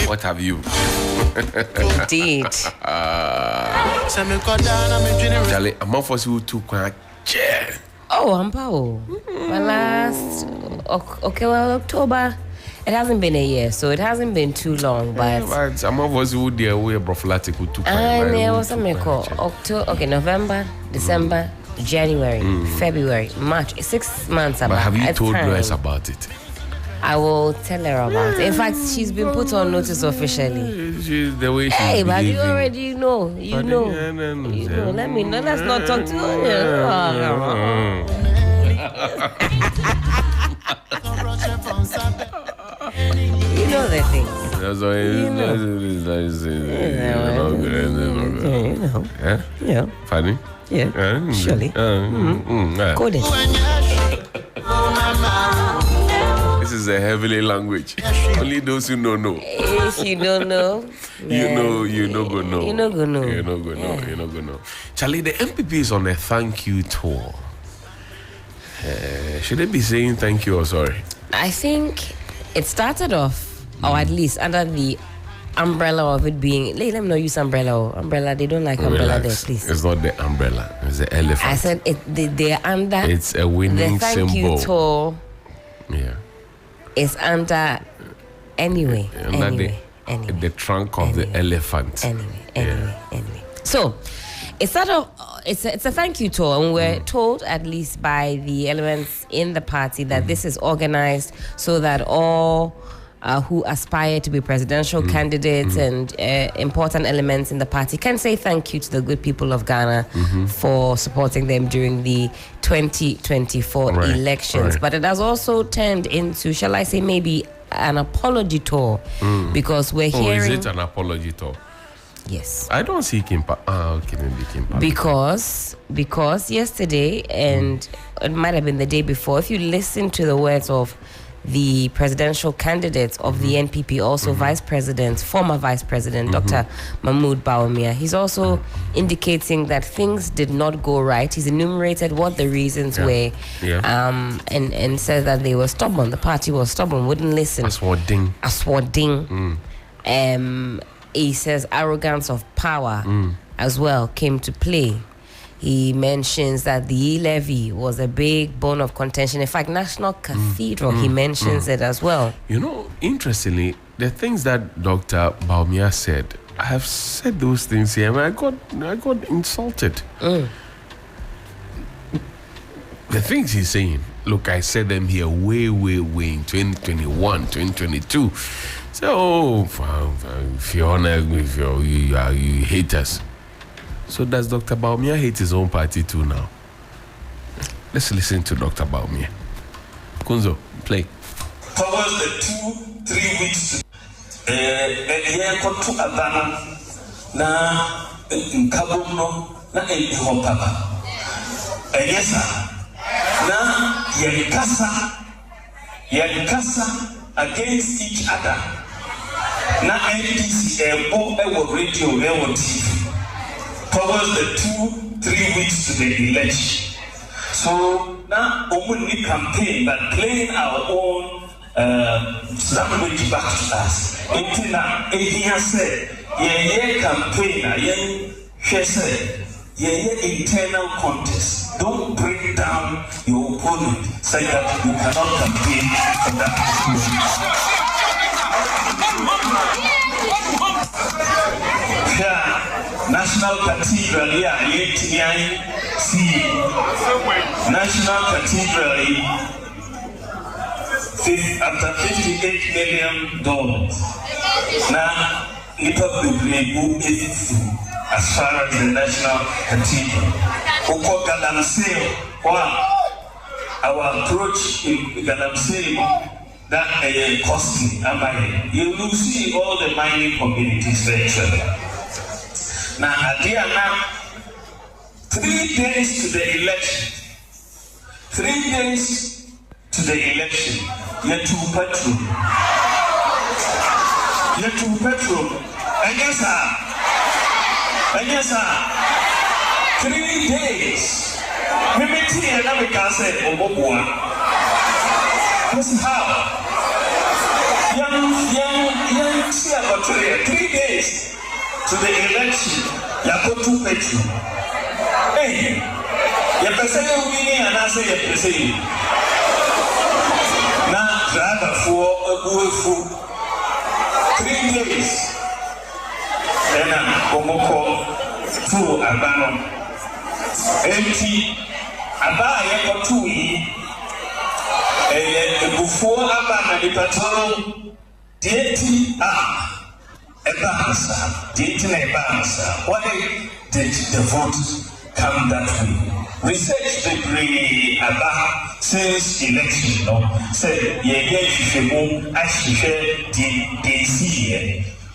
What have you? Indeed. Charlie, I'm off for you to quite. Oh, I'm Pao. My last October. It hasn't been a year, so it hasn't been too long. But I'm off for you there. We're prophylactic to. And there was something called October. Okay, November, December, January, February, March. 6 months about. But have you told time. Lois about it? I will tell her about it. In fact, she's been put on notice officially. She's the way she's Hey, but behaving. you already know. You know. Let me know. Let's not talk to her. You know the thing. That's why Yeah. Funny? Yeah. Surely. Coded. This is a heavenly language. Only those who don't know. If you don't know, you know go know. You know go know. You know go know. Charlie, the NPP is on a thank you tour. Should they be saying thank you or sorry? I think it started off, or at least under the umbrella of it being. Let them not use umbrella. Umbrella, they don't like umbrella there, please. It's not the umbrella. It's the elephant. I said they're under. It's a winning the thank symbol. you tour. Yeah. It's under anyway. The trunk of the elephant. Anyway. So, it's a thank you tour, and we're told, at least by the elements in the party, that this is organized so that all who aspire to be presidential candidates and important elements in the party can say thank you to the good people of Ghana for supporting them during the 2024 elections. But it has also turned into, shall I say, maybe an apology tour, because we're hearing... Is it an apology tour? Yes. I don't see Kimpa. Okay, maybe Kimpa. Because yesterday, and it might have been the day before, if you listen to the words of the presidential candidates of the NPP, also former Vice President, Dr. Mahmoud Bawumia, he's also indicating that things did not go right. He's enumerated what the reasons were, and says that they were stubborn. The party was stubborn, wouldn't listen. Aswading. He says arrogance of power as well came to play. He mentions that the e-levy was a big bone of contention. In fact, National Cathedral, he mentions it as well. You know, interestingly, the things that Dr. Bawumia said, I have said those things here, and I got insulted. The things he's saying, look, I said them here way in 2021, 2022. So, if you're honest, you hate us. So does Dr. Bawumia hate his own party too now? Let's listen to Dr. Bawumia. Kunzo, play. Towards the 2-3 weeks, to Adana, na Kabuno, na Hopapa. Yes, sir. Na Yankasa against each other. Na NPC, radio, TV. Towards the 2-3 weeks to the election. So now only campaign but playing our own language back to us. Until now, he said, campaign, internal contest. Don't bring down your opponent, say that you cannot campaign for that. National Cathedral, see National Cathedral after $58 million. Now, as far as the National Cathedral. Our approach in Galamsey, that costly. You will see all the mining communities virtually. Now, now, 3 days to the election. 3 days to the election. You're to petrol. And yes, sir. 3 days. Maybe and now we can say, this is how. Young, see about 3 days to the election. You go to petrol. Hey, you person you winning and I say you person. Now driver for a good food. 3 days. Then I'm going to Abano. Empty. Abaya got 2 years. Before Abana the patrol, deity why did the vote come that way? Research degree about since election, no? Say,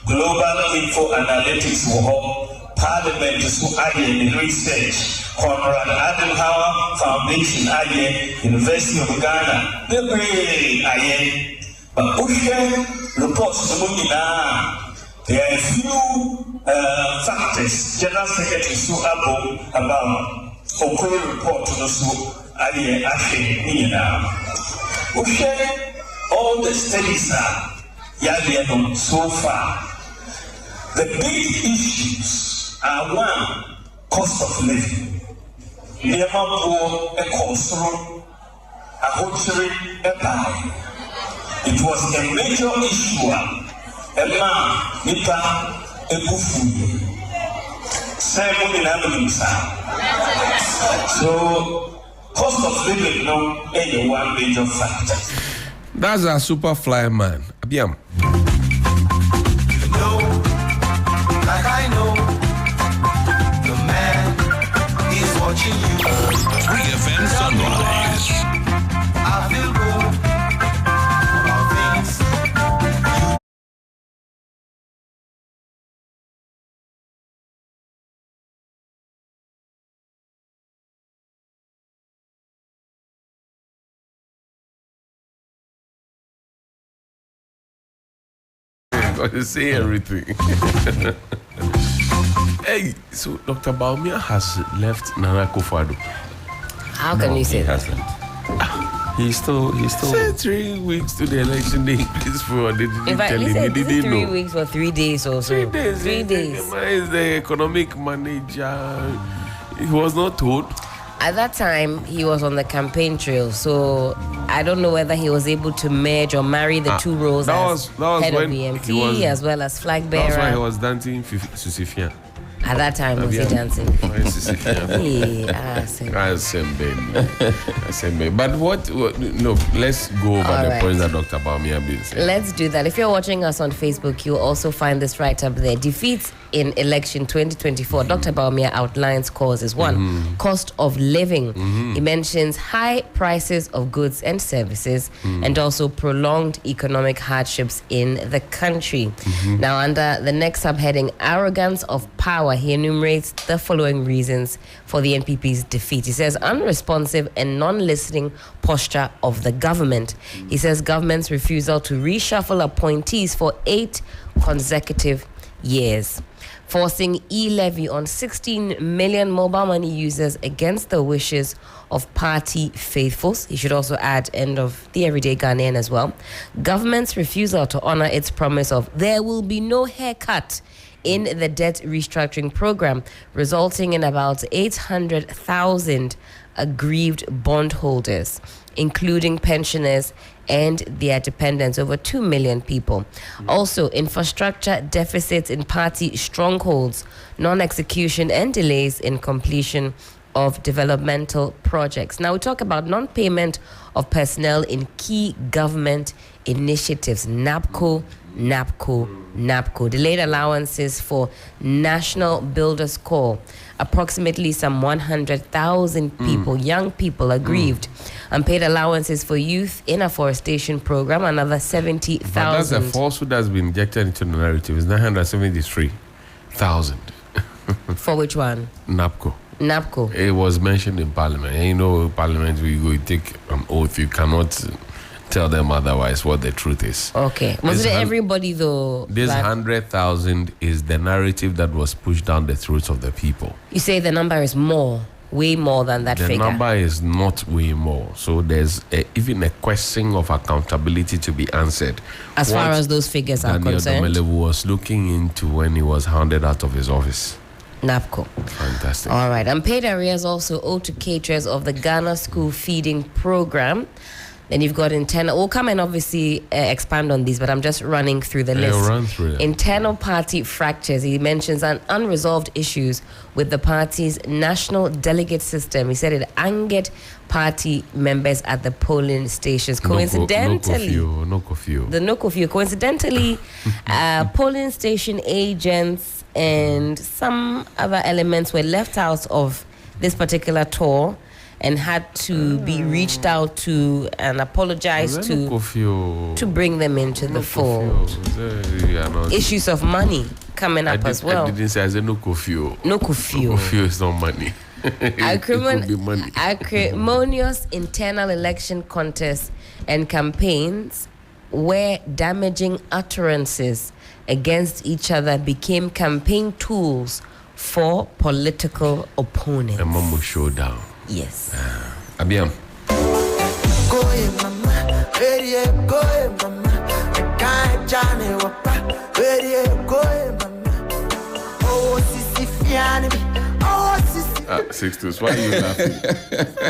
Global Info Analytics Parliament so research. Conrad Adenauer Foundation University of Ghana. But reports there are a few factors. General Secretary Sue about Okoro report to the all the studies are so far. The big issues are one, cost of living. It was a major issue. So, cost of living no any one major factor. That's a super fly man. Abiam. Watching you. 3FM Sunrise. I feel good about things. Got to say everything. Hey, so Dr. Baumia has left Nana Akufo-Addo. How can you say that? He's still. Say 3 weeks to the election day. Please, for they didn't tell him. He didn't know. 3 weeks or 3 days or so. 3 days. 3 days. He's the economic manager. He was not told. At that time, he was on the campaign trail, so I don't know whether he was able to merge or marry the two roles as head of BMT as well as flag bearer. That's why he was dancing Susifian. At that time, was he dancing? But what? No, let's go over the points that Dr. Baumia has said. Let's do that. If you're watching us on Facebook, you'll also find this right up there. Defeats in election 2024. Dr. Baumia outlines causes. One, cost of living. He mentions high prices of goods and services and also prolonged economic hardships in the country. Now, under the next subheading, arrogance of power, he enumerates the following reasons for the NPP's defeat. He says unresponsive and non-listening posture of the government. He says government's refusal to reshuffle appointees for 8 consecutive years. Forcing e-levy on 16 million mobile money users against the wishes of party faithfuls. He should also add end of the everyday Ghanaian as well. Government's refusal to honor its promise of there will be no haircut in the debt restructuring program, resulting in about 800,000 aggrieved bondholders, including pensioners and their dependents, over 2 million people. Also, infrastructure deficits in party strongholds, non-execution and delays in completion of developmental projects. Now we talk about non-payment of personnel in key government initiatives. NAPCO, delayed allowances for National Builders Corps. Approximately some 100,000 people, young people, aggrieved. Unpaid allowances for youth in afforestation program, another 70,000. That's a falsehood that's been injected into the narrative. It's 973,000. For which one? NAPCO. It was mentioned in Parliament. And you know, Parliament, you take an oath. You cannot tell them otherwise what the truth is. Okay. Was it everybody though? This 100,000 is the narrative that was pushed down the throats of the people. You say the number is more. way more than that The figure. number is not way more. So there's even a question of accountability to be answered. As far What as those figures are Daniel concerned. Domelevu was looking into when he was hounded out of his office. NAPCO. Fantastic. All right. Unpaid arrears also owed to caterers of the Ghana School Feeding Program. Then you've got internal. We'll come and obviously expand on these, but I'm just running through the list. Run through it. Internal party fractures. He mentions unresolved issues with the party's national delegate system. He said it angered party members at the polling stations. Coincidentally, no curfew. the no curfew. Coincidentally, polling station agents and some other elements were left out of this particular tour and had to be reached out to and apologize to bring them into the fold. Issues of money coming up as well. I didn't say I said no curfew. No curfew. Curfew is not money. It could be money. Acrimonious internal election contests and campaigns where damaging utterances against each other became campaign tools for political opponents. A Momo showdown. Yes. Abiam. Six twos. Why are you laughing?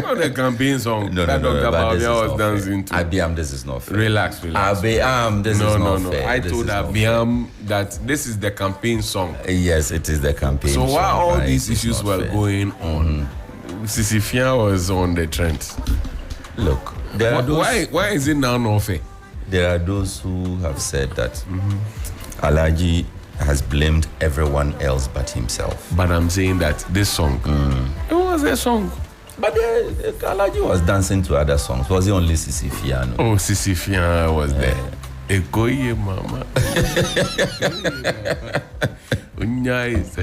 Not the campaign song. No, that Dr. Babia was dancing to. Abiam, this is not fair. Relax. Abiam, this is not fair. I told Abiam that this is the campaign song. Yes, it is the campaign So song. while all right? these It's issues not were fair. going on, Sisi Fia was on the trend. Look, there are those, Why is it now not fair? there are those who have said that Alaji has blamed everyone else but himself. But I'm saying that this song, it was a song. But Alaji was dancing to other songs. Was it only Sisi Fiano? Oh, Sisi Fia was there. Ekoye mama. Unya is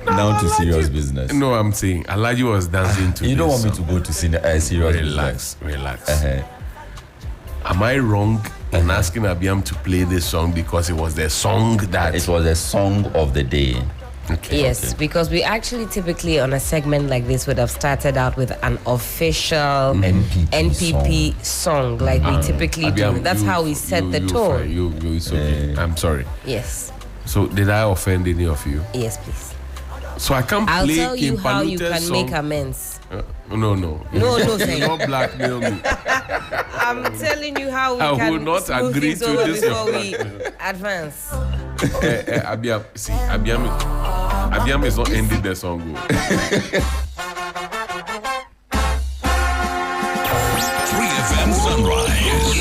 Now to serious business. No, I'm saying Alaji was dancing to You don't this want me to song. go to serious Relax. business. Am I wrong in asking Abiam to play this song because it was the song that It was a song of the day. Okay. Yes, because we actually typically on a segment like this would have started out with an official NPP song like we typically do. Abiam, That's how we set the tone. It's okay. I'm sorry. Yes. So did I offend any of you? Yes, please. So I can't I'll play tell you King how you Palute's can song. make amends. No. No, Do sir. not blackmail me. I'm telling you how we I can will not smooth agree things to over this. before we advance. Abiam, see, Abiam is not ending the song. 3FM Sunrise.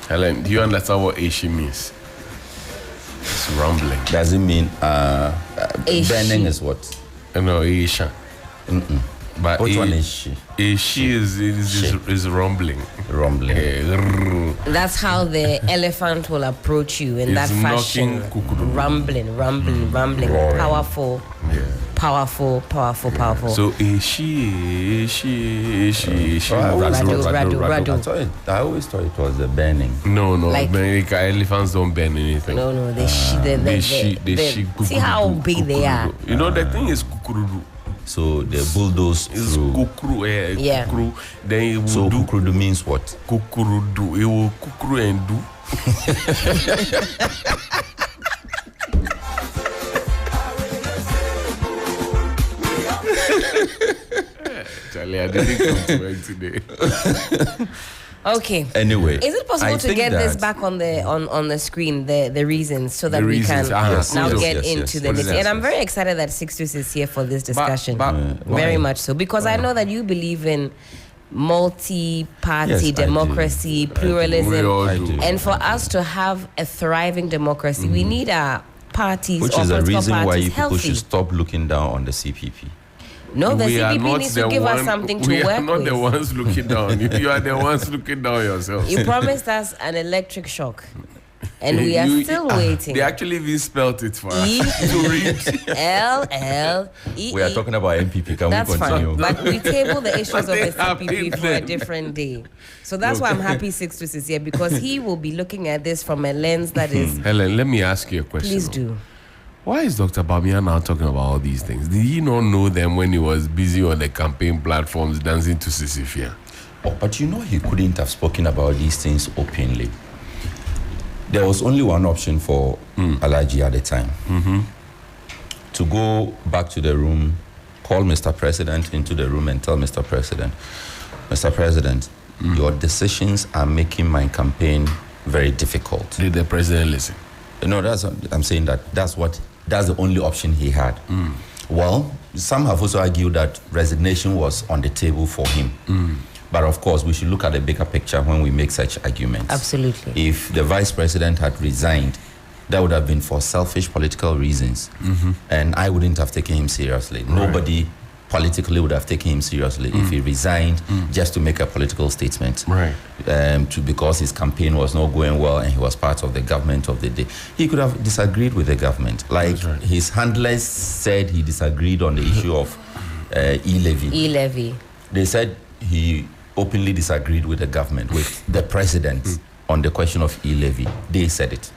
Helen, do you understand what Aishi means? It's rumbling. Does it mean Is burning she? is what? No, Aisha. But Which one is she? Aishi is rumbling. Rumbling. That's how the elephant will approach you in that It's fashion. knocking kukuru. Rumbling. Roaring. Powerful. Yeah. Powerful. So Aishi. Radu. I always thought it was the burning. No, Like- America elephants don't burn anything. No, they They see kukurudu, how big they are. You know the thing is kukurudu. So they bulldoze It's through. kukuru, Yeah. kukuru. Then it will So do kukurudu means what? kukurudu. It will kukuru and do. Charlie, I didn't come to work today. Okay. Anyway, Is it possible I to think get this that- back on the screen, the reasons, so that The we reasons, can yes, now yes, get yes, into yes. the What nitty? is And that? I'm very excited that Sixtus is here for this discussion. why? Very much so, because I know that you believe in multi-party Yes, I do. democracy, We pluralism, all I do. do. and for us to have a thriving democracy, we need our parties Which or is the political reason why parties you people healthy. should stop looking down on the CPP. No, the We are CPP not needs the to give us one- something to We work are not with. the ones looking down. You are the ones looking down yourselves. You promised us an electric shock, and we are still waiting. They actually even spelt it for us E to read. L L E. We are talking about NPP. Can That's we continue? fine, but we table the issues of the They have CPP been for a there. different day. So that's why I'm happy 626 is here, because he will be looking at this from a lens that is. Helen, let me ask you a question. Please do. Why is Dr. Bamia now talking about all these things? Did he not know them when he was busy on the campaign platforms dancing to Sisifia? Oh, but you know he couldn't have spoken about these things openly. There was only one option for Alhaji at the time. To go back to the room, call Mr. President into the room and tell Mr. President, your decisions are making my campaign very difficult. Did the president listen? No, I'm saying that's the only option he had. Well, some have also argued that resignation was on the table for him. But of course, we should look at the bigger picture when we make such arguments. Absolutely. If the vice president had resigned, that would have been for selfish political reasons. And I wouldn't have taken him seriously. Right. Nobody politically would have taken him seriously if he resigned just to make a political statement. Right. Because his campaign was not going well and he was part of the government of the day. He could have disagreed with the government. Like right. his handlers said he disagreed on the issue of e-levy. E-levy. They said he openly disagreed with the government, with the president on the question of e-levy. They said it.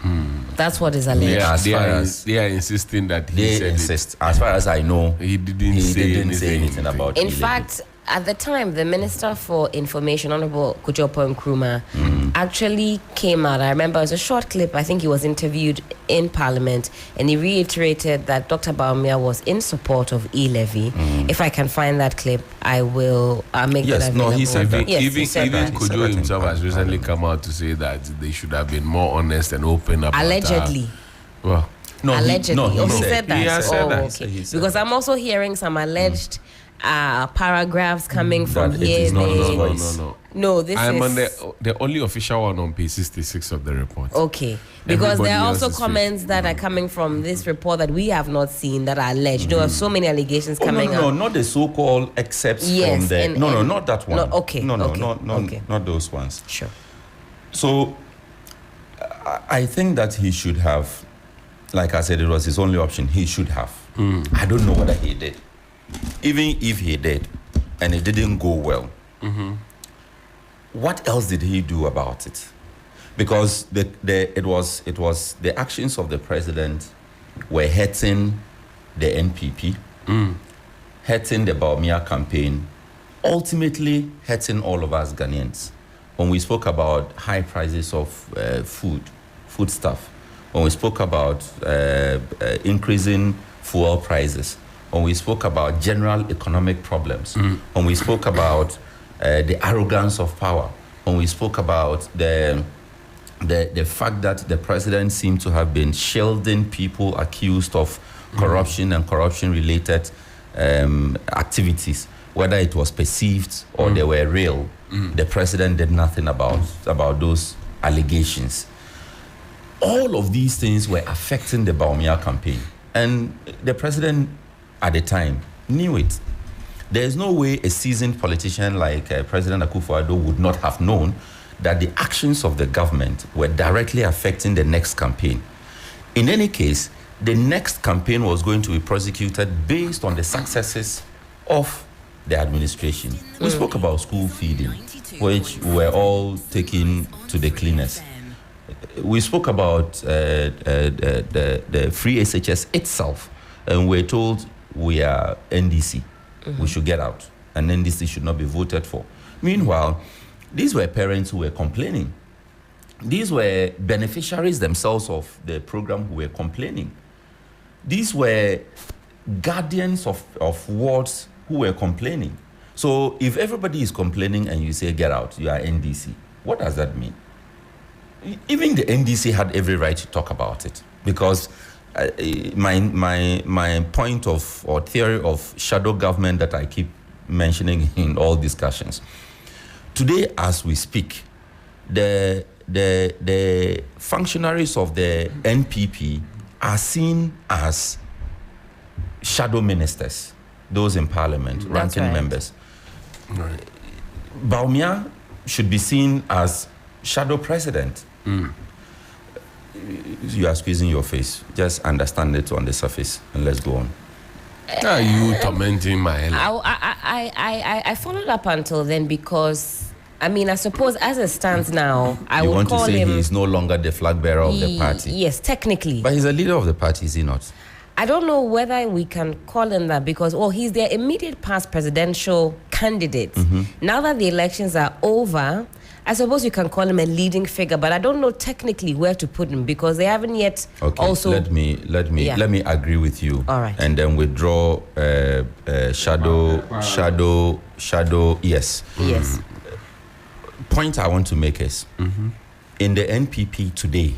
That's what is alleged. Yeah, as they, far are, as they are insisting that he they said insist. As far as I know, He didn't say anything. about In e-levy. fact, at the time, the Minister for Information, Honorable Kujopo Nkrumah, actually came out. I remember it was a short clip. I think he was interviewed in Parliament, and he reiterated that Dr. Bawumia was in support of e-levy. If I can find that clip, I'll make Yes, that no, available. he said that. Yes, he even said even that. Kojo himself has recently come out to say that they should have been more honest and open about Allegedly. Well, No, Allegedly. he Said that. He has said oh, that. okay. He said Because that. I'm also hearing some alleged paragraphs coming from That it here. is not there. his no, voice. No, this I'm is on the only official one on page 66 of the report. okay. Because Everybody there are else also is fake. comments that are coming from this report that we have not seen that are alleged. There are so many allegations Oh, coming no, up. not the so-called excerpts Yes, from the. and- No, and- not that one. no, okay, No, okay, okay. not those ones. Sure. So, I think that he should have, like I said, it was his only option. He should have. I don't know whether he did. Even if he did, and it didn't go well, what else did he do about it? Because it was the actions of the president were hurting the NPP, hurting the Bawumia campaign, ultimately hurting all of us Ghanaians. When we spoke about high prices of food stuff, when we spoke about increasing fuel prices, when we spoke about general economic problems, when we spoke about the arrogance of power, when we spoke about the fact that the president seemed to have been shielding people accused of corruption and corruption-related activities, whether it was perceived or they were real, the president did nothing about those allegations. All of these things were affecting the Bawumia campaign. And the president at the time knew it. There is no way a seasoned politician like President Akufo-Addo would not have known that the actions of the government were directly affecting the next campaign. In any case, the next campaign was going to be prosecuted based on the successes of the administration. We spoke about school feeding, which were all taken to the cleaners. We spoke about the free SHS itself, and we're told we are NDC. We should get out, and NDC should not be voted for. Meanwhile, these were parents who were complaining. These were beneficiaries themselves of the program who were complaining. These were guardians of wards who were complaining. So if everybody is complaining and you say get out, you are NDC, what does that mean? Even the NDC had every right to talk about it, because my point of or theory of shadow government that I keep mentioning in all discussions. Today, as we speak, the functionaries of the NPP are seen as shadow ministers, those in parliament, ranking right. members. Right. Bawumia should be seen as shadow president. You are squeezing your face. Just understand it on the surface and let's go on. Are you tormenting my head? I followed up until then because, I mean, I suppose as it stands now, I You would want to call say him... he is no longer the flag bearer of the party? Yes, technically. But he's a leader of the party, is he not? I don't know whether we can call him that because, he's their immediate past presidential candidate. Now that the elections are over, I suppose you can call him a leading figure, but I don't know technically where to put him because they haven't yet also... Let me agree with you. All right. And then withdraw shadow, yes. Yes. Point I want to make is, in the NPP today,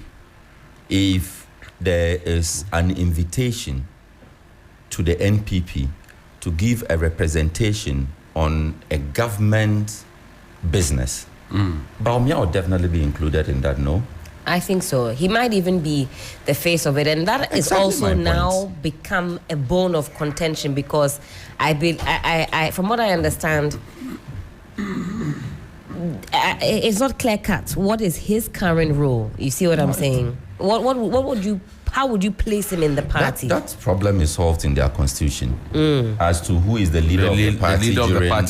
if there is an invitation to the NPP to give a representation on a government business, Bawumia will definitely be included in that, no? I think so. He might even be the face of it, and that is Exactly also my now point. become a bone of contention because I from what I understand, it's not clear cut. What is his current role? You see what I'm saying? What would you? How would you place him in the party? That problem is solved in their constitution as to who is the leader of the party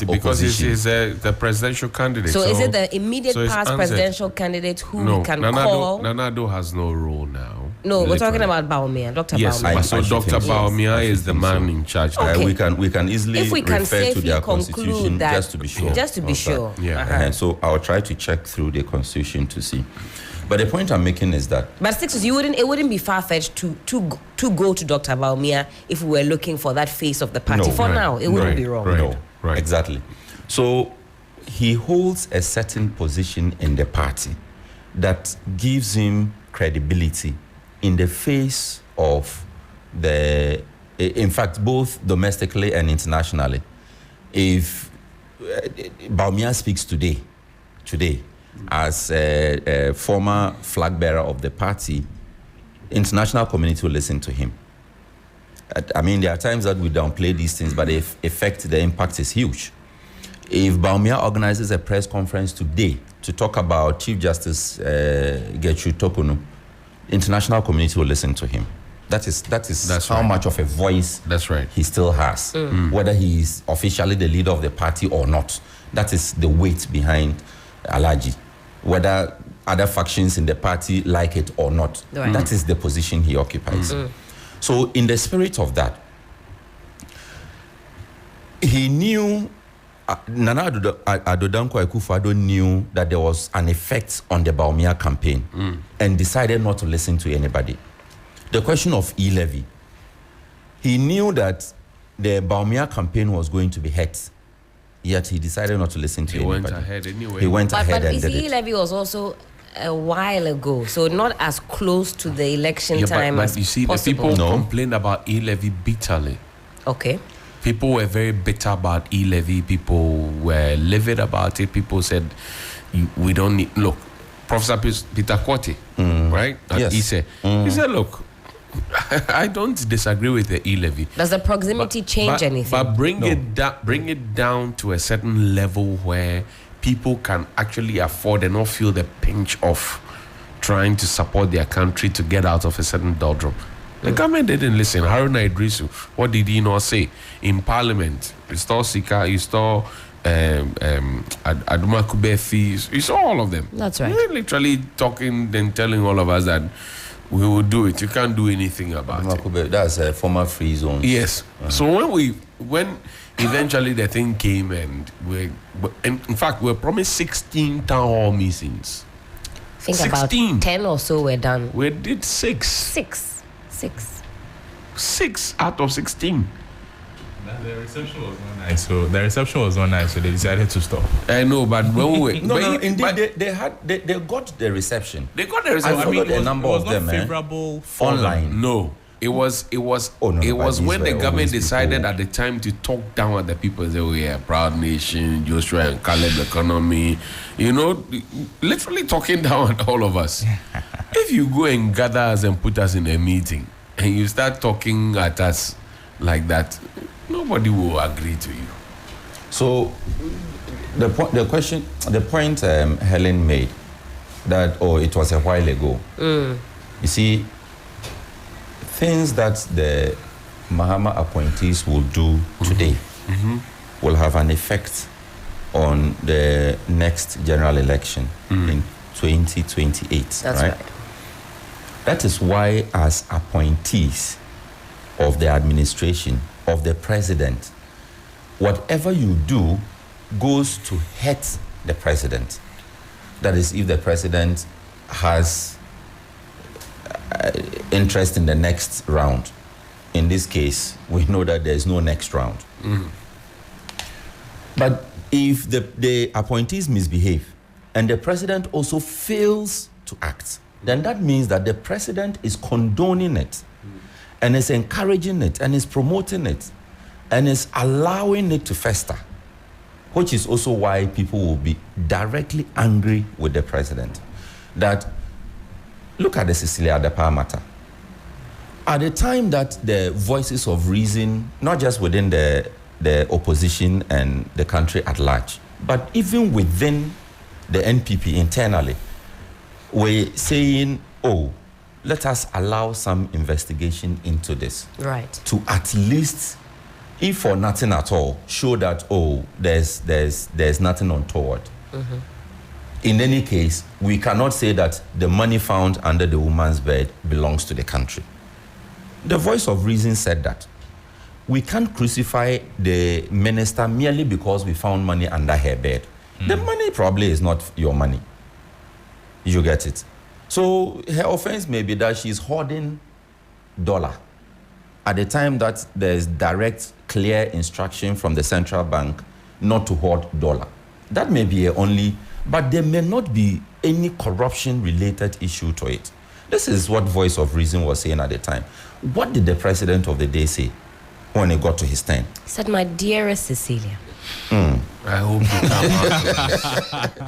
Because opposition. he's the presidential candidate. So is it the immediate so it's past answered. presidential candidate who No, we can call? Nanado has no role now. No, we're talking Literally. about Bawumia, Dr. Yes, Bawumia. so I should Dr. think so. Bawumia I is should the think man so. in charge. Okay. We can easily If we can refer to safely their conclude constitution that, just to be sure. just to be of sure. that. Yeah. And so I'll try to check through the constitution to see. But the point I'm making is that But Sixers, it wouldn't be far fetched to go to Dr. Bawumia if we were looking for that face of the party. No, For right, now, it wouldn't right, be wrong. right. no, exactly. So he holds a certain position in the party that gives him credibility in the face of in fact, both domestically and internationally. If Bawumia speaks today, as a former flag bearer of the party, international community will listen to him. I mean, there are times that we downplay these things, but the impact is huge. If Bawumia organizes a press conference today to talk about Chief Justice Gertrude Tokunu, international community will listen to him. That's how much of a voice he still has, whether he is officially the leader of the party or not. That is the weight behind Alhaji, whether other factions in the party like it or not. Right. That is the position he occupies. So in the spirit of that, he knew, Nana Addo Dankwa Akufo-Addo knew that there was an effect on the Bawumia campaign and decided not to listen to anybody. The question of e-levy, he knew that the Bawumia campaign was going to be hurt. Yet he decided not to listen to anybody. He went ahead anyway. He went ahead But and did it. E-levy was also a while ago, so not as close to the election time but as you see, possible. the people No. complained about e-levy bitterly. Okay. People were very bitter about e-levy. People were livid about it. People said, we don't need... Look, Professor Peter Kwoti, right? Yes. He said, look, I don't disagree with the e-levy. Does the proximity change anything? But bring it down to a certain level where people can actually afford and not feel the pinch of trying to support their country to get out of a certain doldrum. The government didn't listen. Haruna Idrisu, what did he not say? In Parliament, restore Sika, restore Aduma Kubefi, you saw all of them. That's right. They're literally talking and telling all of us that we will do it. You can't do anything about it. That's a former free zone. Yes. So when eventually the thing came and in fact we're promised 16 town hall meetings. I think 16. about 10 or so were done. We did 6. 6 out of 16. The reception was not nice, so they decided to stop. I know, but when we Indeed, they got the reception. they got the I result. followed a number it was of not them favorable for online. No. It was Oh, no, it but was these when the were government always decided people. at the time to talk down at the people. Say, we are a proud nation, Joshua and Caleb economy, literally talking down at all of us. If you go and gather us and put us in a meeting and you start talking at us like that, nobody will agree to you. So the point Helen made that it was a while ago. You see, things that the Mahama appointees will do today will have an effect on the next general election in 2028. That's right. That is why, as appointees of the administration, of the president, whatever you do goes to hurt the president. That is, if the president has interest in the next round. In this case, we know that there's no next round. But if the appointees misbehave and the president also fails to act, then that means that the president is condoning it and is encouraging it and is promoting it and is allowing it to fester, which is also why people will be directly angry with the president. That, look at the Cecilia Adepa matter. At the time that the voices of reason, not just within the opposition and the country at large, but even within the NPP internally, were saying, let us allow some investigation into this. Right. To at least, if for nothing at all, show that, there's nothing untoward. In any case, we cannot say that the money found under the woman's bed belongs to the country. The voice of reason said that. We can't crucify the minister merely because we found money under her bed. The money probably is not your money. You get it? So her offense may be that she's hoarding dollar at the time that there's direct, clear instruction from the central bank not to hoard dollar. That may be only, but there may not be any corruption-related issue to it. This is what Voice of Reason was saying at the time. What did the president of the day say when he got to his turn? He said, "My dearest Cecilia." I hope you come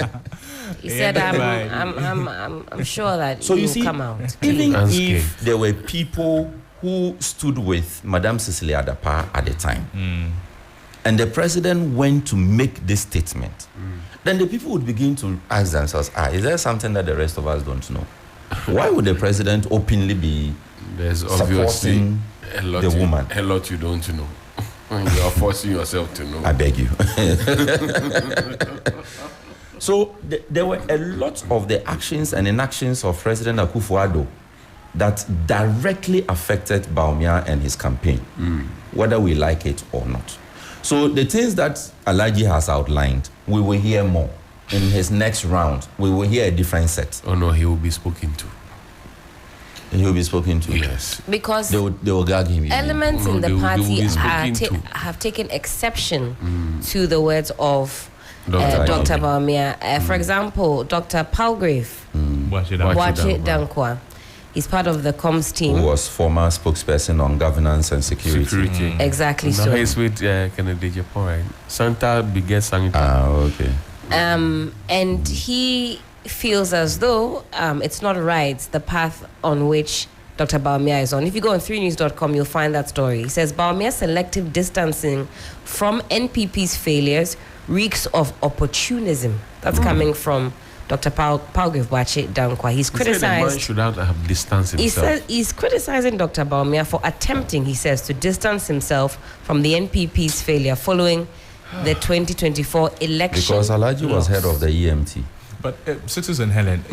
out. He said, I'm sure that So you will see, come out. even Unscathed. if there were people who stood with Madame Cecilia Adepa at the time, and the president went to make this statement, then the people would begin to ask themselves, is there something that the rest of us don't know? Why would the president openly be There's obviously supporting the woman? A lot you don't know. You are forcing yourself to know. I beg you. So there were a lot of the actions and inactions of President Akufo-Addo that directly affected Bawumia and his campaign, whether we like it or not. So the things that Alhaji has outlined, we will hear more. In his next round, we will hear a different set. Oh no, he will be spoken to. And he will be spoken to. Yes. Because They will gag him. elements No, in the they will party be speaking have taken exception to the words of Dr. Dr. Bawumia. For example, Dr. Palgrave Wache Wache Dankwa. He's part of the comms team. Who was former spokesperson on governance and security. Exactly Now so. he's with Kennedy Japan, right? Santa begets Santa. Okay. And he feels as though it's not right, the path on which Dr. Bawumia is on. If you go on 3news.com, you'll find that story. He says Bawumia's selective distancing from NPP's failures reeks of opportunism. That's coming from Dr. Palgrave Wache Dankwa. He's He said the man criticized. should have distanced He himself. says he's criticizing Dr. Bawumia for attempting, he says, to distance himself from the NPP's failure following the 2024 election. Because Alhaji was head of the EMT. But Citizen Helen,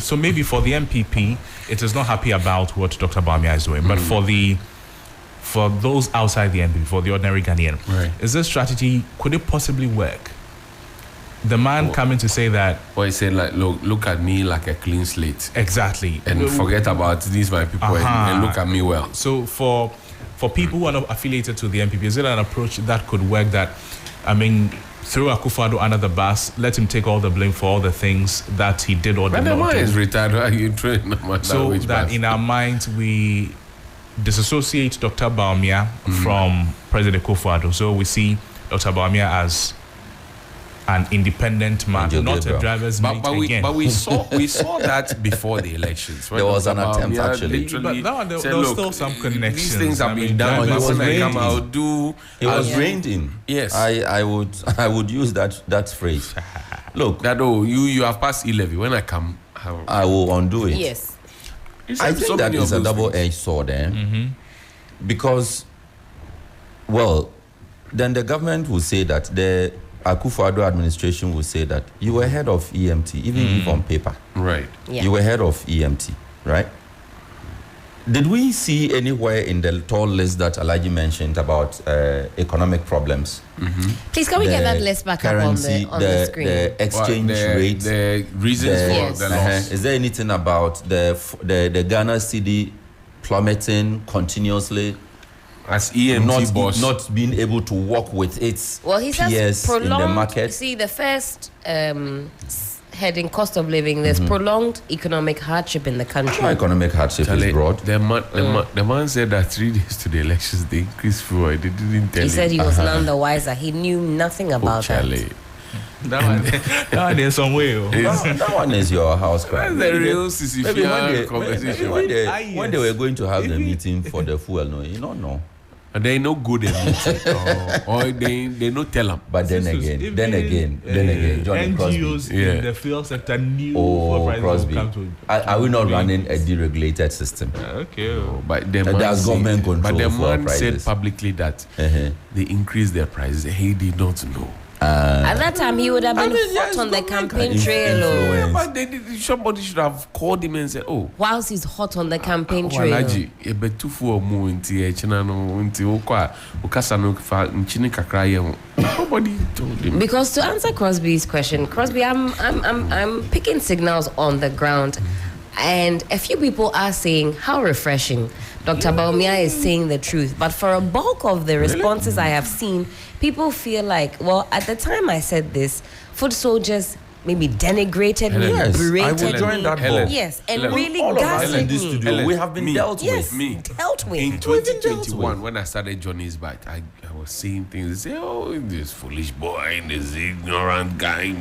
so maybe for the MPP, it is not happy about what Dr. Bawumia is doing. But for those outside the MPP, for the ordinary Ghanaian, Right. is this strategy, could it possibly work? The man coming to say that, Or he said, like, look at me like a clean slate. exactly. And forget about these my people and look at me well. So for people who are not affiliated to the MPP, is it an approach that could work that, I mean, throw Akufo-Addo under the bus, let him take all the blame for all the things that he did or But did the not man do? is retired. Why are you throwing him on So which that bus? in our minds we disassociate Dr. Bawumia from President Akufo-Addo. So we see Dr. Bawumia as an independent man, Angel not Gabriel. a driver's mate again. But we saw that before the elections. There was an attempt, actually. literally But there said, was look, still some connections. These things have I been mean, done. drivers- But when I It come, was I'll do. It was Yeah. reined in. Yes. I would use that phrase. Look, That you have passed E-levy. When I come, I will undo it. Yes. I think that is a double-edged sword, because, well, then the government will say that the Akufo-Addo administration will say that you were head of EMT, even if on paper. Right. Yeah. You were head of EMT, right? Did we see anywhere in the tall list that Alaji mentioned about economic problems? Please, can we get The that list back currency, up on the screen? the exchange rate? The reasons for Yes. the loss. Is there anything about the Ghana cedi plummeting continuously, As EMT boss. not being able to work with its Well, he says peers in the prolonged. market? See, the first heading, cost of living. There's prolonged economic hardship in the country. Economic hardship is broad. The man said that 3 days to the elections they increased fuel. They didn't tell He him. said he was none the wiser. He knew nothing about that. Charlie. that one there's some way. Oh. That one is your house cry. That's the real Maybe Sisyphean conversation. when they were going to have the meeting for the fuel, no, you don't know. And they no good at it. Or they no tell them. But then again, Johnny Crosby. NGOs Yeah. in the fuel sector knew Oh, what prices Crosby. would come to. Are we not running a deregulated system? Okay. But the man That's said- government control But the for man said prices. publicly that Uh-huh. they increased their prices. He did not know. At that time, he would have been hot on the campaign trail. Oh. Yeah, but somebody should have called him and said, "Oh, Whilst he's hot on the campaign trail. Walaji, ebe tufu omu inti echina no inti okwa ukasa no fa nchini kakra ye ho." Nobody told him. Because to answer Crosby's question, Crosby, I'm picking signals on the ground, and a few people are saying how refreshing. Dr. Baumia is saying the truth, but for a bulk of the responses I have seen, people feel like, well, at the time I said this, foot soldiers maybe denigrated me, Helen, Yes, I berated will join me. that Helen, boat. Yes, and Helen, really all of us in gaslit this me. studio, we have been Me. dealt Yes, with. Me. dealt with. In We've been dealt 2021, with. when I started Johnny's Bite, I was saying things. They say, "Oh, this foolish boy, this ignorant guy."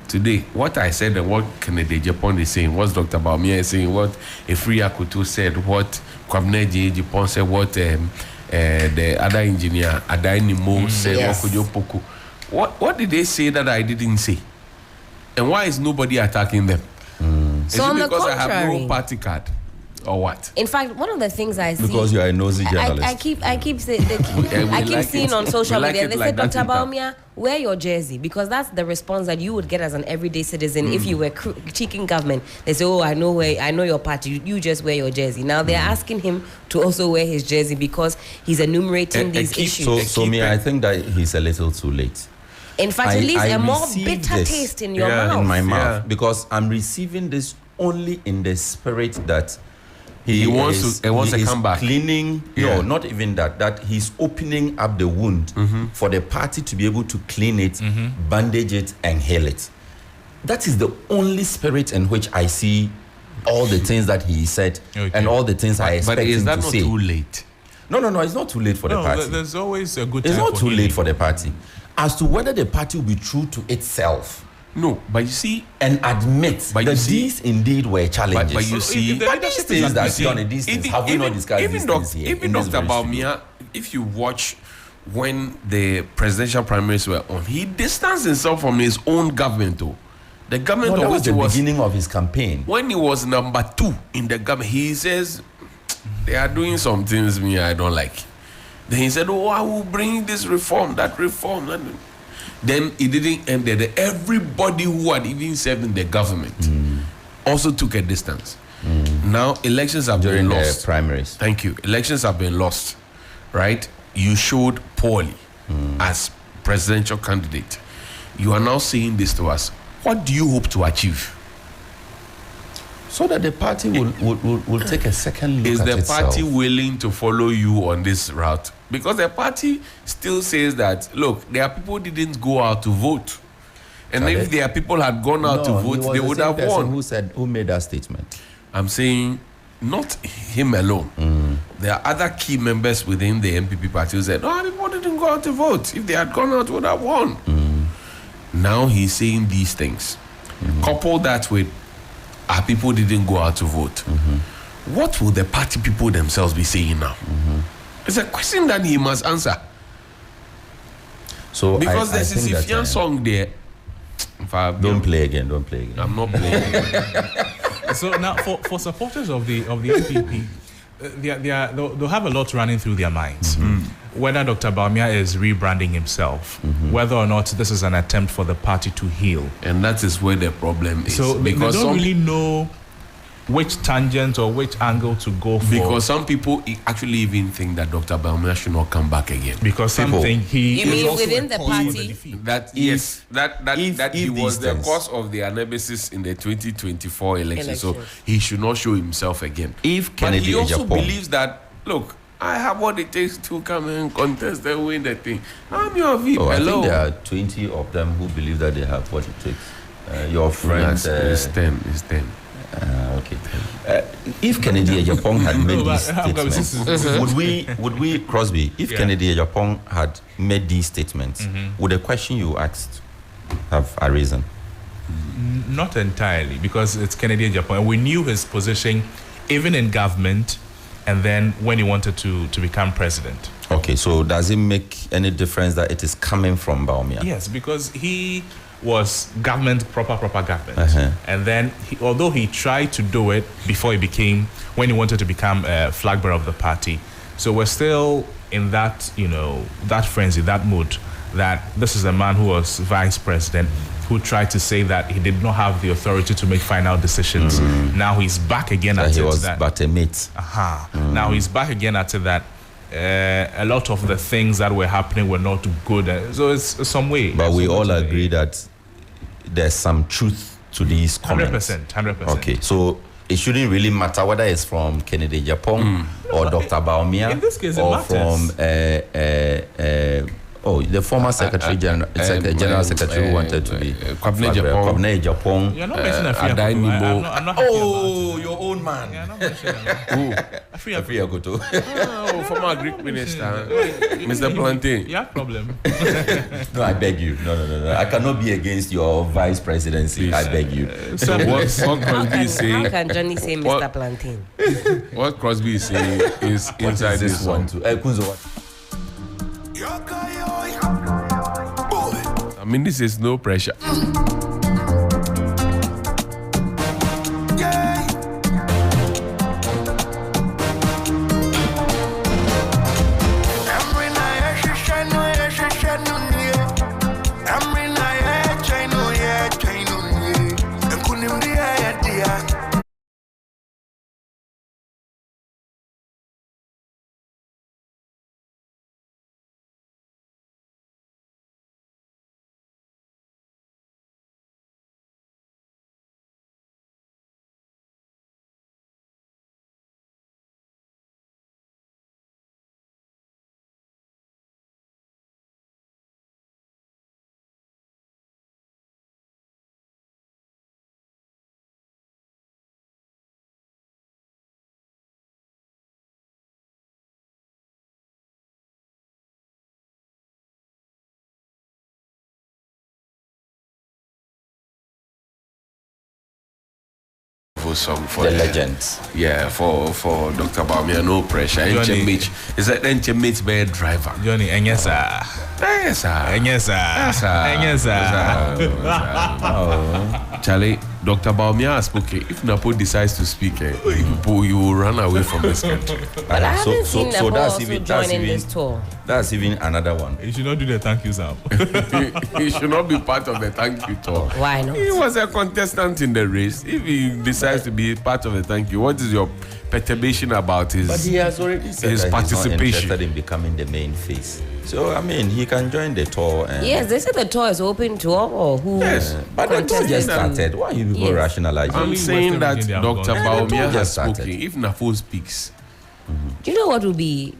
Today, what I said and what Kennedy Japan is saying, what Dr. Baumia is saying, what Efri Akutu said, what Kwabene Japan said, what the other engineer Adaini Mo said, Yes. what Kojo Poku. What did they say that I didn't say? And why is nobody attacking them? Is So it on the because I have contrary- no party card? Or what? In fact, one of the things I see Because you are a nosy journalist. I keep We I keep like seeing it. on social We like media. it They like say, that Dr. in town." Baumia, wear your jersey, because that's the response that you would get as an everyday citizen if you were critiquing government. They say, "Oh, I know your party. You just wear your jersey." Now they're asking him to also wear his jersey because he's enumerating And these keep- issues. So me, I think that he's a little too late. In fact, it leaves I a more received bitter this, taste in your yeah, mouth. in my Yeah. mouth, because I'm receiving this only in the spirit that he wants to is come back. cleaning. Yeah. No, not even that. That he's opening up the wound for the party to be able to clean it, bandage it, and heal it. That is the only spirit in which I see all the things that he said and all the things I expect But is him that to not say. too late? No, it's not too late for the No, party. there's always a good It's time not for too healing. late for the party. As to whether the party will be true to itself No, but you see, and admit But that you see- these indeed were challenges. but you see, the But these leadership things is that, you see, Johnny, these things, have we not discussed these things here? even in this Dr. very studio? Baumia, if you watch when the presidential primaries were on, he distanced himself from his own government. Though the government No, that of was which he the was beginning of his campaign. when he was number 2 in the government, he says they are doing some things me I don't like. Then he said, "Oh, I will bring this reform, that reform." And then it didn't end there. Everybody who had even served in the government also took a distance. Now elections have During been the lost. primaries. Thank you. Elections have been lost, right? You showed poorly as presidential candidate. You are now saying this to us. What do you hope to achieve? So that the party will take a second look Is at the itself. party willing to follow you on this route? Because the party still says that, look, there are people who didn't go out to vote. And if there are people who had gone out to No, he vote, was they the would same have person won. who made that statement. I'm saying not him alone. There are other key members within the NPP party who said, no, people didn't go out to vote. If they had gone out, would have won. Now he's saying these things. Couple that with our people didn't go out to vote. What will the party people themselves be saying now? It's a question that he must answer. So because I there's a think Sifian song there. Don't play again. I'm not playing. So now, for supporters of the NPP, they'll have a lot running through their minds. Whether Dr. Bawumia is rebranding himself, whether or not this is an attempt for the party to heal. And that is where the problem is. So because they don't really know which tangent or which angle to go for. Because some people actually even think that Dr. Bawumia should not come back again. Because some think he You mean also within a the cause for party? defeat. That If- that he if was these the things- cause of the nemesis in the 2024 election. So Elections. he should not show himself again. If But Kennedy he also Ejapong- believes that, look, I have what it takes to come and contest and win the thing. I'm your VP. I Hello. think there are 20 of them who believe that they have what it takes. Your friend. It's 10. It's 10. Okay. If Kennedy Ejapong had made No, these but how come this statements, is- would we, Crosby, if Yeah. Kennedy Ejapong had made these statements, would the question you asked have arisen? Not entirely, because it's Kennedy Ejapong. We knew his position, even in government, and then when he wanted to become president. Okay, so does it make any difference that it is coming from Bawumia? Yes, because he was government, proper government. And then, although he tried to do it before he became, when he wanted to become a flag bearer of the party. So we're still in that, that frenzy, that mood, that this is a man who was vice president, who tried to say that he did not have the authority to make final decisions. Now he's back again at That he it. was that, but a mate. Now he's back again at it that a lot of the things that were happening were not good. So it's some way. But we So all much agree that there's some truth to these comments. 100%. Okay, so it shouldn't really matter whether it's from Kennedy Ejapong or Dr. Bawumia, in this case, it or matters. from the former Secretary General, General Secretary who wanted to be Kwabena Ejapong. Kwabena Ejapong. You're not mentioning Adai Nimo. I'm not happy Oh, your own man. about it. Yeah, I'm not mentioning Afri Akoto. Oh, former Greek minister, Mr. Plantain. You have problem. No, I beg you. No. I cannot be against your vice presidency. I beg you. So what Crosby is How saying, can Johnny say Mr. What- Plantain? what Crosby is saying is What inside is this this one. one too? Kunzo, what? I mean, this is no pressure. Song for The legends. Yeah, for Dr. Bawumia, no pressure. Johnny. Is that Enchemich bad driver? Johnny, and yes, sir. Yes, sir. And yes, sir. Yes, sir. And yes, sir. Charlie, Dr. Bawumia has spoken. If Napo decides to speak, you will run away from this country. But I haven't seen so Nepal that's also even joining this tour. that's even another one. You should not do the thank you sound. He should not be part of the thank you tour. Why not? He was a contestant in the race. If he decides to be part of the thank you, what is your perturbation about his? But he has already said his that he's not participation. interested in becoming the main face. So I mean, he can join the tour. And Yes, they said the tour is open to all or who. Yes, but the tour contested. just started. Why are you people Yes. rationalizing? I'm Only saying Western that region they have Dr. gone. Bawumia just has started. spoken. If Nafo speaks, Do you know what would be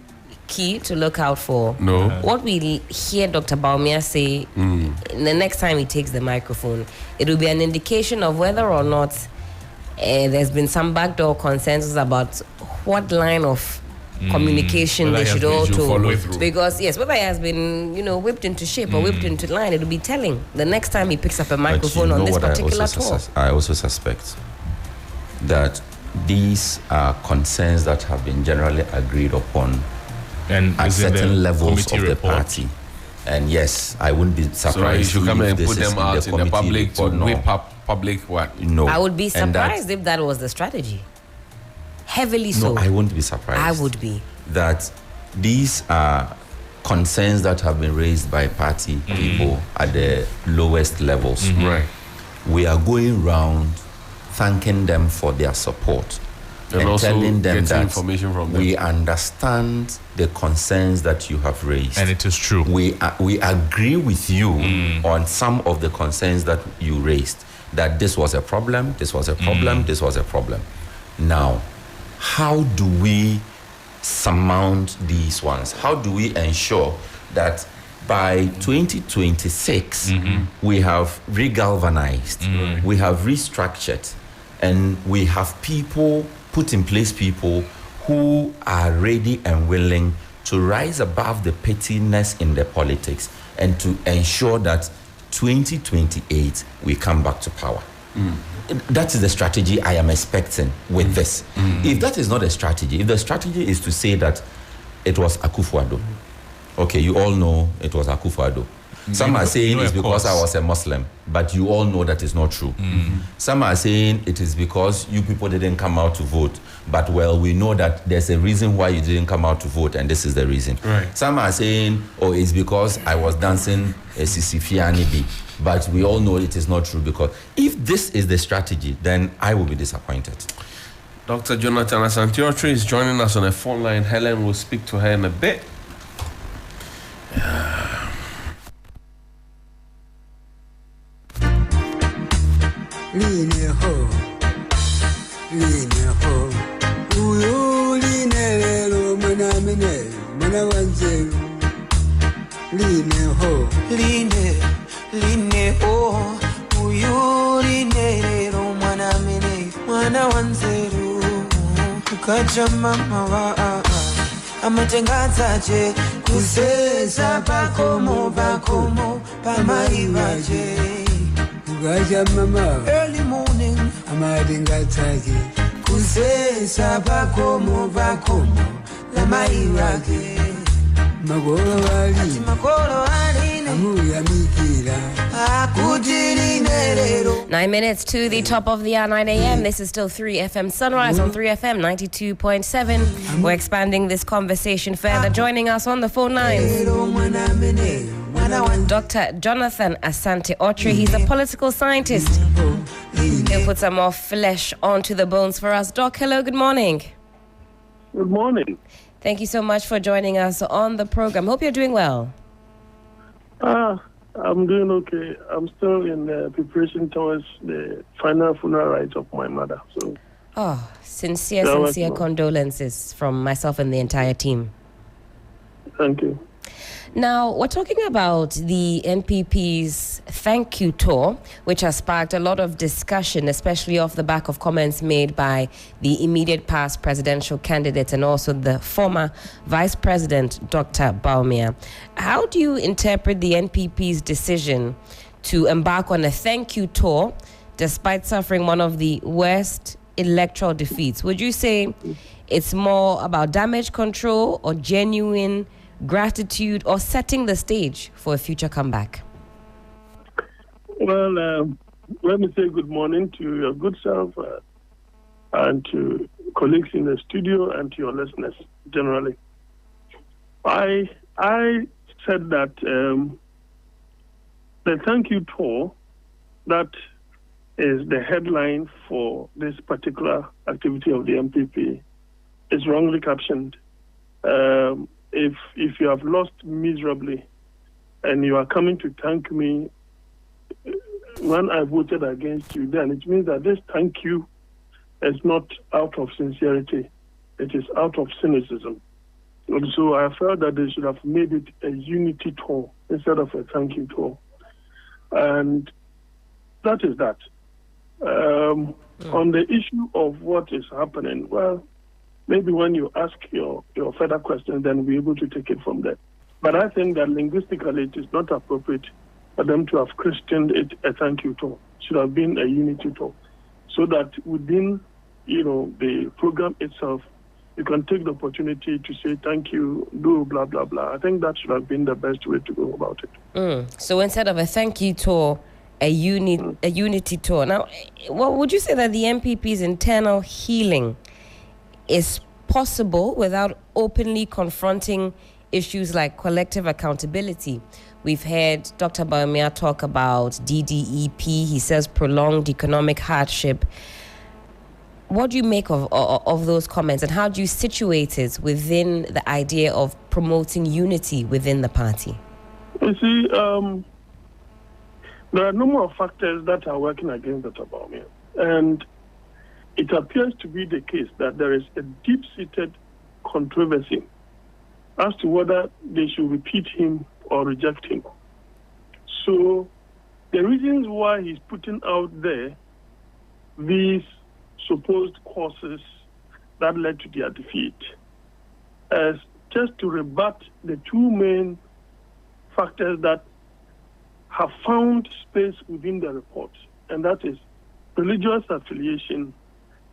key to look out for? no. What we hear Dr. Bawumia say the next time he takes the microphone, it will be an indication of whether or not there's been some backdoor consensus about what line of communication, Whether they he has should been- all should follow talk. through. Because, yes, whether he has been, whipped into shape or whipped into line, it'll be telling the next time he picks up a microphone But you on know this what particular tour. I also suspect that these are concerns that have been generally agreed upon And at is in the certain levels committee of the report. party. And yes, I wouldn't be surprised So you should come if and this put is them out in the committee public report. to No. whip up public what? No. I would be And that- surprised if that was the strategy. Heavily so. No, I wouldn't be surprised. I would be. That these are concerns that have been raised by party people at the lowest levels. Right. We are going round thanking them for their support And also telling them getting that information from them. we understand the concerns that you have raised. And it is true. We agree with you on some of the concerns that you raised, that this was a problem, this was a problem, this was a problem. Now, how do we surmount these ones? How do we ensure that by 2026 we have regalvanized, we have restructured, and we have put in place people who are ready and willing to rise above the pettiness in the politics and to ensure that 2028 we come back to power. That is the strategy I am expecting with this. If that is not a strategy, if the strategy is to say that it was Akufo-Addo, okay, you all know it was Akufo-Addo. Some are saying it's because I was a Muslim, but you all know that is not true. Some are saying it is because you people didn't come out to vote, but well, we know that there's a reason why you didn't come out to vote, and this is the reason. Right. Some are saying, oh, it's because I was dancing a Sisifiani beat, but we all know it is not true, because if this is the strategy, then I will be disappointed. Dr. Jonathan Asante is joining us on a phone line. Helen will speak to her in a bit. Line ho, uyu line lelo mwana mene, mwana wanzeru. Line ho, line oh uyu line lero mwana mene mwana wanzeru ukaja mama wa amatengazaje kuseza pakomo pamaivaje ugaja mama, early morning amadingatake. kuseza pakomo pamaivaje Magoro wali, makolo aline amu ya mikira. akuti line lero 9 minutes to the top of the hour, 9 a.m. This is still 3FM Sunrise on 3FM 92.7. We're expanding this conversation further. Joining us on the phone lines, mwana mene mwana wanzeru Dr. Jonathan Asante Otri. He's a political scientist. He'll put some more flesh onto the bones for us. Doc, hello, good morning. Good morning. Thank you so much for joining us on the program. Hope you're doing well. I'm doing okay. I'm still in preparation towards the final funeral rites of my mother. So, Sincere condolences from myself and the entire team. thank you. Now, we're talking about the NPP's Thank You Tour, which has sparked a lot of discussion, especially off the back of comments made by the immediate past presidential candidate and also the former Vice President, Dr. Bawumia. How do you interpret the NPP's decision to embark on a Thank You Tour despite suffering one of the worst electoral defeats? Would you say it's more about damage control or genuine gratitude or setting the stage for a future comeback? Well, let me say good morning to your good self and to colleagues in the studio and to your listeners generally. I said that the Thank You Tour, that is the headline for this particular activity of the MPP, is wrongly captioned. If you have lost miserably and you are coming to thank me when I voted against you, then it means that this thank you is not out of sincerity. It is out of cynicism. And so I felt that they should have made it a unity tour instead of a thank you tour. And that is that. On the issue of what is happening, well, maybe when you ask your further questions, then we'll be able to take it from there. But I think that linguistically it is not appropriate for them to have christened it a thank you tour. It should have been a unity tour. So that within, the program itself, you can take the opportunity to say thank you, do blah, blah, blah. I think that should have been the best way to go about it. So instead of a thank you tour, a unity tour. Now, would you say that the NPP's internal healing is possible without openly confronting issues like collective accountability? We've heard Dr. Bawumia talk about DDEP. He says prolonged economic hardship. What do you make of those comments, and how do you situate it within the idea of promoting unity within the party? You see, there are a number of factors that are working against Dr. Bawumia. And it appears to be the case that there is a deep-seated controversy as to whether they should repeat him or reject him. So the reasons why he's putting out there these supposed causes that led to their defeat is just to rebut the two main factors that have found space within the report, and that is religious affiliation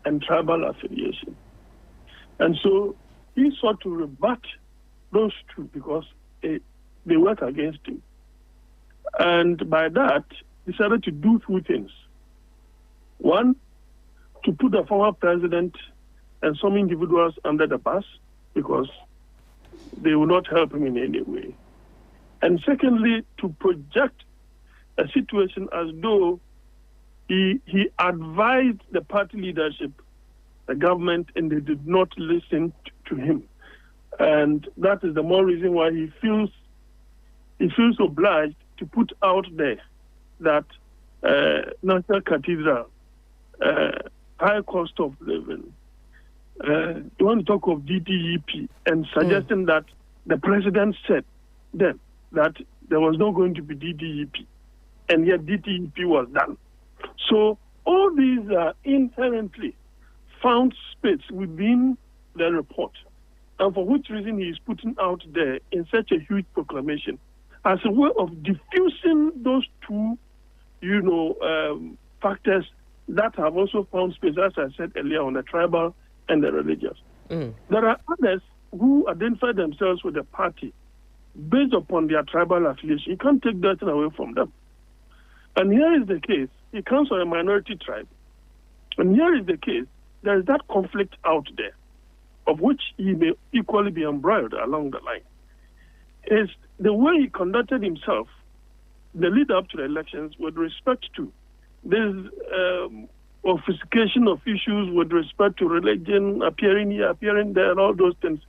and tribal affiliation. And so he sought to rebut those two because they work against him. And by that, decided to do two things. One, to put the former president and some individuals under the bus because they will not help him in any way. And secondly, to project a situation as though he advised the party leadership, the government, and they did not listen to him. And that is the more reason why he feels obliged to put out there that National Cathedral, high cost of living. You want to talk of DDEP and suggesting that the president said then that there was not going to be DDEP, and yet DDEP was done. So all these are inherently found space within the report, and for which reason he is putting out there in such a huge proclamation as a way of diffusing those two, factors that have also found space, as I said earlier, on the tribal and the religious. There are others who identify themselves with the party based upon their tribal affiliation. You can't take that away from them. And here is the case. He comes from a minority tribe. And here is the case. There is that conflict out there, of which he may equally be embroiled along the line. Is the way he conducted himself, the lead up to the elections, with respect to this obfuscation of issues with respect to religion, appearing here, appearing there, and all those things,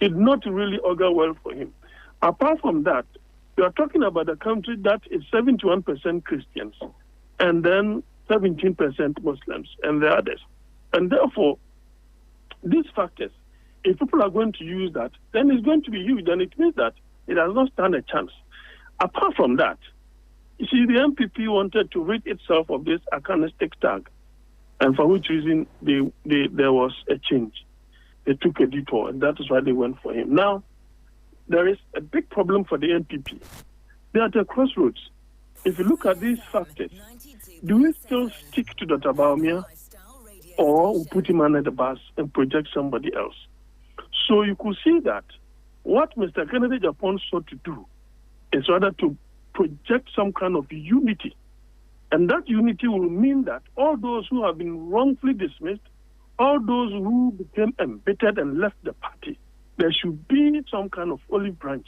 did not really augur well for him. Apart from that, we are talking about a country that is 71% Christians and then 17% Muslims and the others. And therefore, these factors, if people are going to use that, then it's going to be huge, and it means that it has not stand a chance. Apart from that, you see, the NPP wanted to rid itself of this anachronistic tag, and for which reason there was a change. They took a detour, and that is why they went for him. Now, there is a big problem for the NPP. They are at a crossroads. If you look at these factors, do we still stick to Dr. Bawumia, or we put him under the bus and project somebody else? So you could see that what Mr. Kennedy Japan sought to do is rather to project some kind of unity. And that unity will mean that all those who have been wrongfully dismissed, all those who became embittered and left the party, there should be some kind of olive branch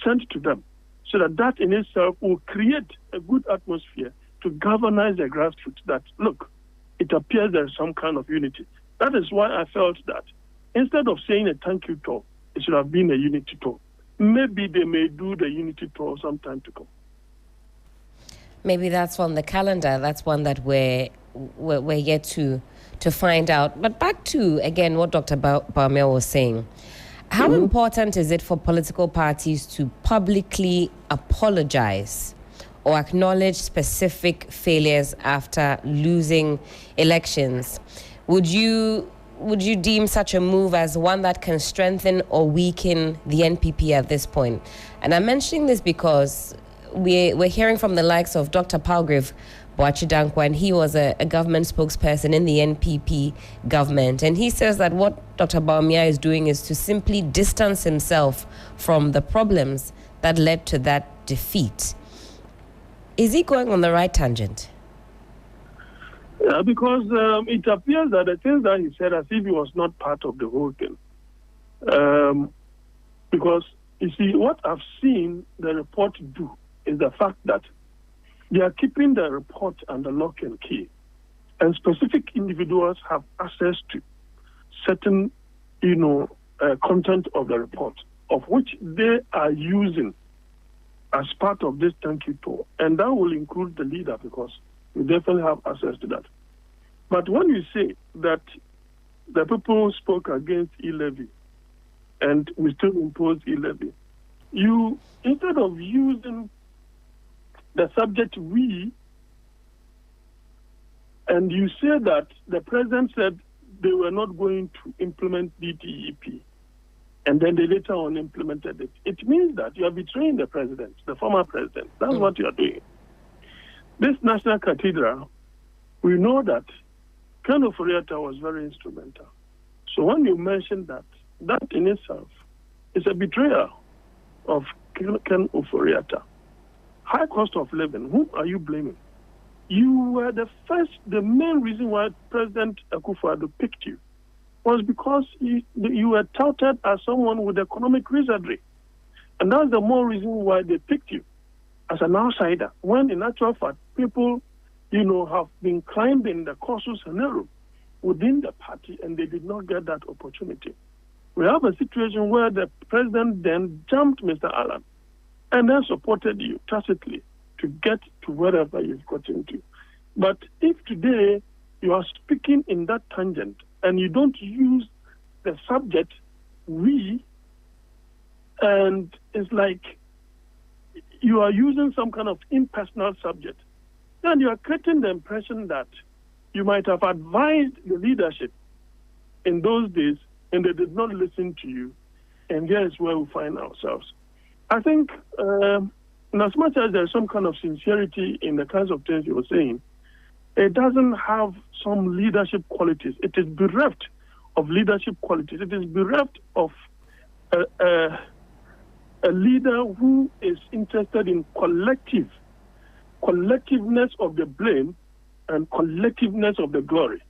sent to them, so that in itself will create a good atmosphere to galvanize the grassroots that, look, it appears there is some kind of unity. That is why I felt that instead of saying a thank you tour, it should have been a unity tour. Maybe they may do the unity tour sometime to come. Maybe that's on the calendar. That's one that we're yet to find out. But back to, again, what Dr. Bawumia was saying. How important is it for political parties to publicly apologize or acknowledge specific failures after losing elections? Would you would you deem such a move as one that can strengthen or weaken the NPP at this point? And I'm mentioning this because we're hearing from the likes of Dr. Palgrave Boachidankwa, and he was a government spokesperson in the NPP government. And he says that what Dr. Bawumia is doing is to simply distance himself from the problems that led to that defeat. Is he going on the right tangent? Yeah, because it appears that the things that he said as if he was not part of the whole thing. Because, you see, what I've seen the report do is the fact that they are keeping the report under lock and key. And specific individuals have access to certain, content of the report, of which they are using as part of this thank you tour. And that will include the leader, because we definitely have access to that. But when you say that the people spoke against e-levy and we still impose e-levy, you, instead of using the subject we, and you say that the president said they were not going to implement DTEP, and then they later on implemented it. It means that you are betraying the president, the former president. That's what you are doing. This National Cathedral, we know that Ken Oforiatta was very instrumental. So when you mention that, that in itself is a betrayal of Ken Oforiatta. High cost of living, whom are you blaming? You were the main reason why President Akufo-Addo picked you was because you were touted as someone with economic wizardry. And that's the more reason why they picked you as an outsider, when in actual fact, people, have been climbing the casus scenario within the party and they did not get that opportunity. We have a situation where the president then jumped Mr. Allen and then supported you tacitly to get to wherever you've gotten to. But if today you are speaking in that tangent and you don't use the subject we, and it's like you are using some kind of impersonal subject, then you are creating the impression that you might have advised the leadership in those days and they did not listen to you. And here is where we find ourselves. I think, in as much as there's some kind of sincerity in the kinds of things you were saying, it doesn't have some leadership qualities. It is bereft of leadership qualities. It is bereft of a leader who is interested in collectiveness of the blame and collectiveness of the glory.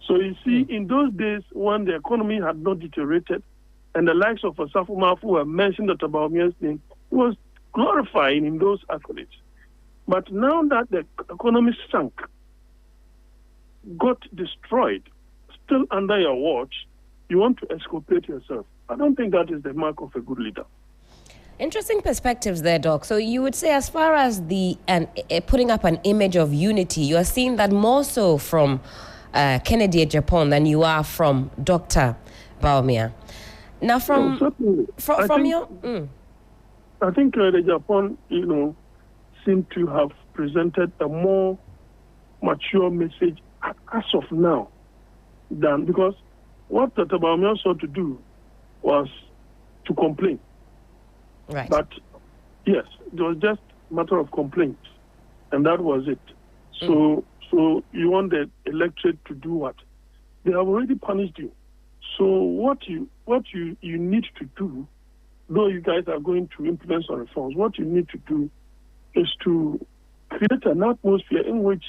So you see, in those days when the economy had not deteriorated, and the likes of Asafo Mafu were mentioned at Bawumia's name, he was glorifying in those accolades. But now that the economy sank, got destroyed, still under your watch, you want to exculpate yourself. I don't think that is the mark of a good leader. Interesting perspectives there, Doc. So you would say, as far as the putting up an image of unity, you are seeing that more so from Kennedy Japan than you are from Dr. Bawumia. Now, from your... I think the Japan, seem to have presented a more mature message as of now than, because what Dr. Bawumia sought to do was to complain. Right. But yes, it was just a matter of complaint, and that was it. So you want the electorate to do what? They have already punished you. So what you need to do, though you guys are going to implement some reforms, what you need to do is to create an atmosphere in which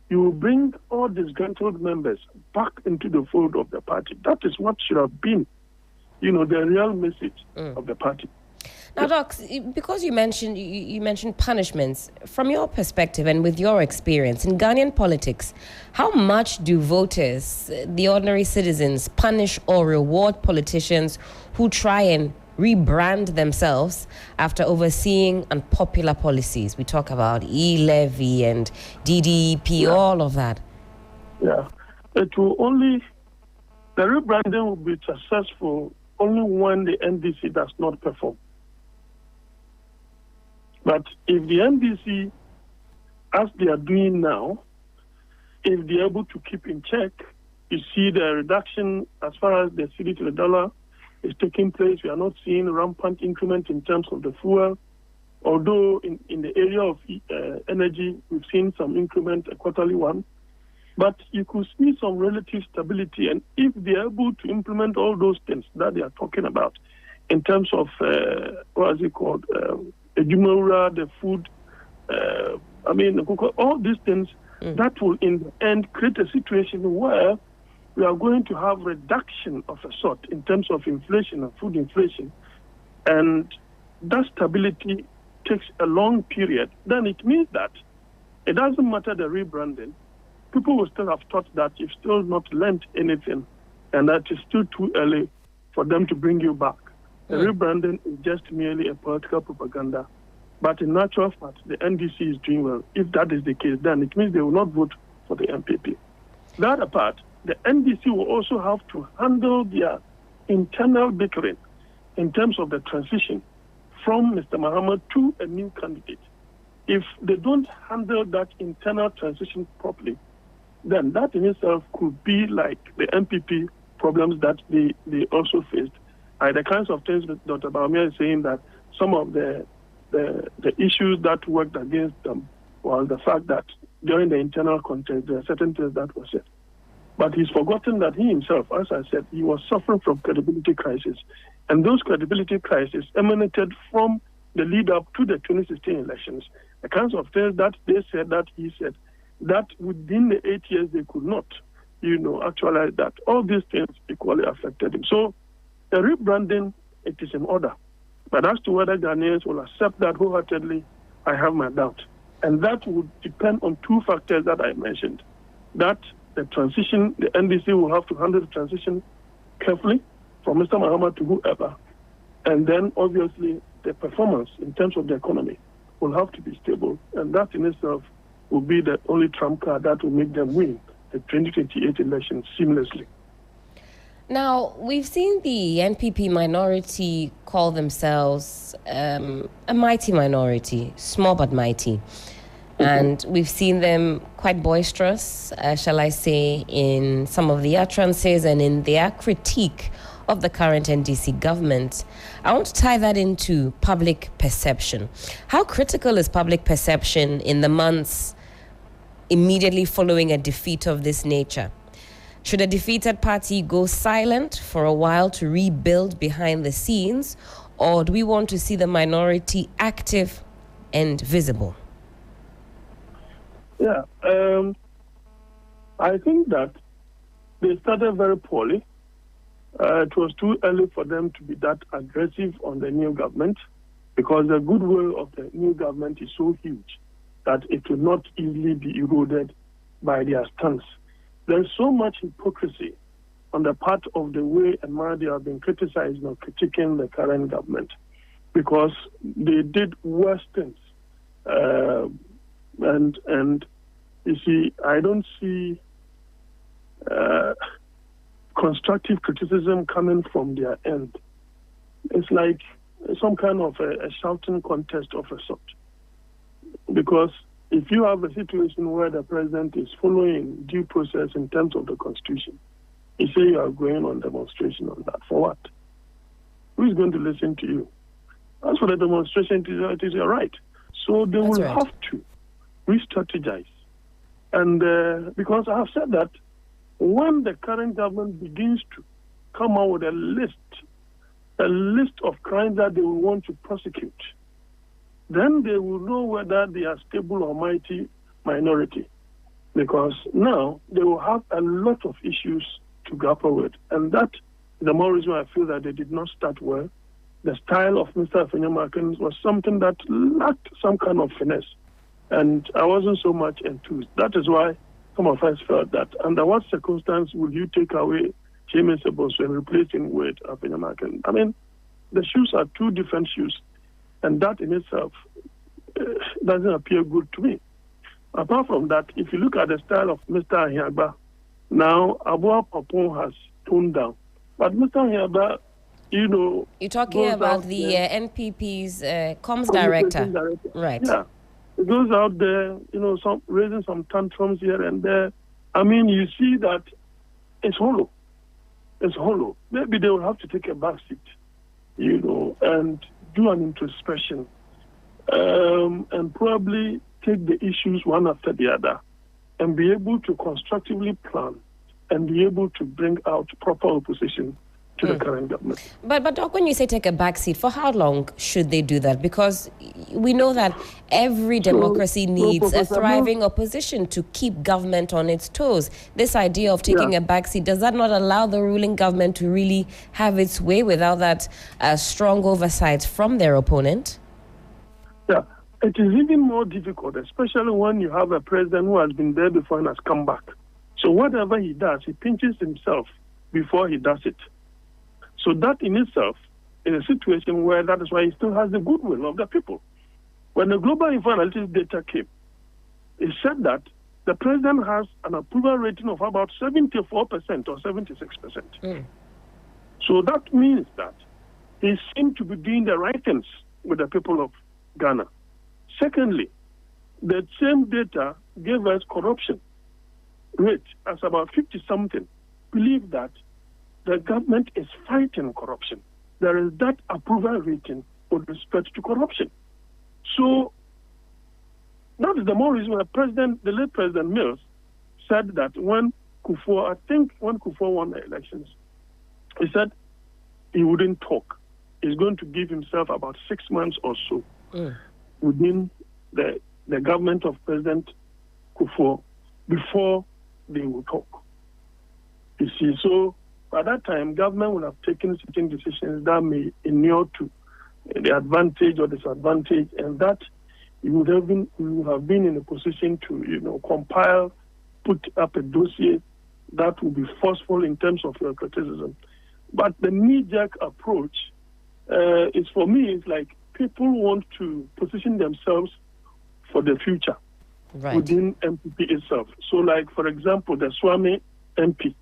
you will bring all disgruntled members back into the fold of the party. That is what should have been, the real message of the party. Now, Doc, because you mentioned punishments, from your perspective and with your experience in Ghanaian politics, how much do voters, the ordinary citizens, punish or reward politicians who try and rebrand themselves after overseeing unpopular policies? We talk about e-levy and DDEP, all of that. Yeah, the rebranding will be successful only when the NDC does not perform. But if the NDC, as they are doing now, if they're able to keep in check You see the reduction as far as the cedi to the dollar is taking place. We are not seeing rampant increment in terms of the fuel. Although in the area of energy, we've seen some increment, a quarterly one. But you could see some relative stability. And if they're able to implement all those things that they are talking about in terms of, what is it called, the Jumura, the food, all these things, that will in the end create a situation where we are going to have reduction of a sort in terms of inflation and food inflation. And that stability takes a long period. Then it means that it doesn't matter the rebranding. People will still have thought that you've still not learned anything and that it's still too early for them to bring you back. The rebranding is just merely a political propaganda. But in natural fact, the NDC is doing well. If that is the case, then it means they will not vote for the NPP. The other part, the NDC will also have to handle their internal bickering in terms of the transition from Mr. Muhammad to a new candidate. If they don't handle that internal transition properly, then that in itself could be like the NPP problems that they also faced. The kinds of things that Dr. Baumia is saying, that some of the issues that worked against them was the fact that during the internal contest, there are certain things that were said. But he's forgotten that he himself, as I said, he was suffering from credibility crisis. And those credibility crises emanated from the lead up to the 2016 elections. The kinds of things that they said, that he said, that within the 8 years they could not, actualize that. All these things equally affected him. So the rebranding, it is in order. But as to whether Ghanaians will accept that wholeheartedly, I have my doubt. And that would depend on two factors that I mentioned. That the transition, the NDC will have to handle the transition carefully from Mr. Muhammad to whoever. And then, obviously, the performance in terms of the economy will have to be stable. And that in itself will be the only trump card that will make them win the 2028 election seamlessly. Now, we've seen the NPP minority call themselves a mighty minority, small but mighty. And we've seen them quite boisterous, shall I say, in some of the utterances and in their critique of the current NDC government. I want to tie that into public perception. How critical is public perception in the months immediately following a defeat of this nature? Should a defeated party go silent for a while to rebuild behind the scenes, or do we want to see the minority active and visible? Yeah, I think that they started very poorly. It was too early for them to be that aggressive on the new government, because the goodwill of the new government is so huge that it will not easily be eroded by their stance. There's so much hypocrisy on the part of the way and manner they have been criticizing or critiquing the current government, because they did worse things. And you see, I don't see constructive criticism coming from their end. It's like some kind of a shouting contest of a sort. Because if you have a situation where the president is following due process in terms of the constitution, you say you are going on demonstration on that. For what? Who is going to listen to you? As for the demonstration, it is your right. So they will have to re-strategize. And because I have said that when the current government begins to come out with a list of crimes that they will want to prosecute, then they will know whether they are stable or mighty minority. Because now they will have a lot of issues to grapple with. And that is the more reason I feel that they did not start well. The style of Mr. Afenyamarkin was something that lacked some kind of finesse. And I wasn't so much enthused. That is why some of us felt that under what circumstance would you take away James Ebosu and replace him with Afenyamarkin? I mean, the shoes are two different shoes. And that in itself doesn't appear good to me. Apart from that, if you look at the style of Mr. Ahiagba, now Abua Papon has toned down. But Mr. Ahiagba, you're talking about the NPP's comms director. Right. Yeah. It goes out there, raising some tantrums here and there. I mean, you see that it's hollow. It's hollow. Maybe they will have to take a back seat, and do an introspection, and probably take the issues one after the other, and be able to constructively plan and be able to bring out proper opposition to the current government. But Doc, when you say take a back seat, for how long should they do that? Because we know that every democracy needs a thriving opposition to keep government on its toes. This idea of taking a back seat, does that not allow the ruling government to really have its way without that strong oversight from their opponent? Yeah, it is even more difficult, especially when you have a president who has been there before and has come back. So whatever he does, he pinches himself before he does it. So that in itself is a situation where that is why he still has the goodwill of the people. When the global analytics data came, it said that the president has an approval rating of about 74% or 76%. So that means that he seemed to be doing the right things with the people of Ghana. Secondly, the same data gave us corruption rate as about 50-something. Believe that the government is fighting corruption. There is that approval rating with respect to corruption. So that is the more reason why the late President Mills said that when Kufuor won the elections, he said he wouldn't talk. He's going to give himself about 6 months or so within the government of President Kufuor before they will talk. You see, so by that time, government would have taken certain decisions that may inure to the advantage or disadvantage, and that you would have been in a position to, compile, put up a dossier that would be forceful in terms of your criticism. But the knee-jerk approach is, for me, it's like people want to position themselves for the future within NPP itself. So, like, for example, the Swami MP,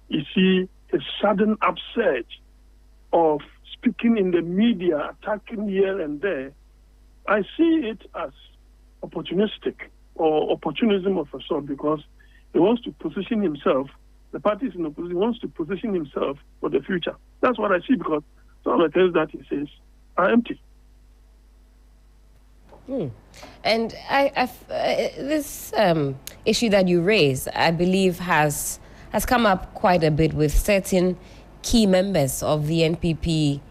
you see a sudden upsurge of speaking in the media, attacking here and there. I see it as opportunistic or opportunism of a sort, because he wants to position himself, the party is in opposition, wants to position himself for the future. That's what I see, because some of the things that he says are empty. And this issue that you raise, I believe, has come up quite a bit with certain key members of the NPP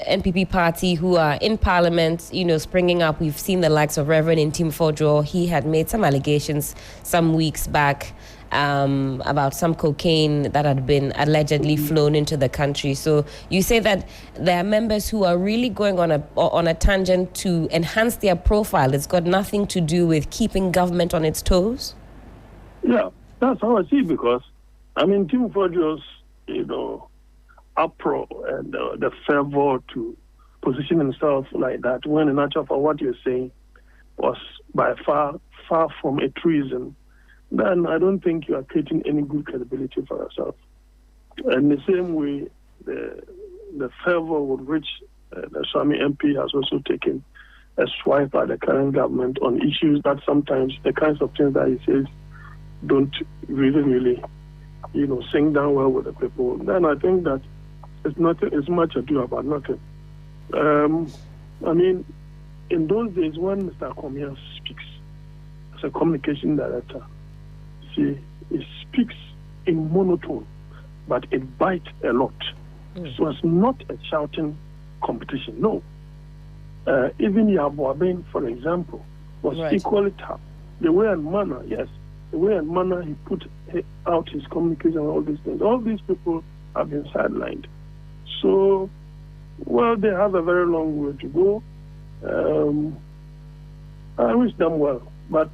NPP party who are in parliament, springing up. We've seen the likes of Reverend Intim Fodro. He had made some allegations some weeks back about some cocaine that had been allegedly flown into the country. So you say that there are members who are really going on a tangent to enhance their profile. It's got nothing to do with keeping government on its toes? Yeah, that's how I see it, because, Tim Fodro's, uproar and the fervor to position himself like that, when in actual for what you're saying was by far from a treason, then I don't think you are creating any good credibility for yourself. And the same way, the fervor with which the Swami MP has also taken a swipe at the current government on issues that sometimes the kinds of things that he says don't really, sing down well with the people, then I think that it's much ado about nothing. In those days when Mr. Akomia speaks as a communication director, he speaks in monotone, but it bites a lot. It was not a shouting competition, no. Even Yabuaben, for example, was equally tough. The way and manner, yes, the way and manner he put out his communication and all these things, all these people have been sidelined. So, well, they have a very long way to go. I wish them well, but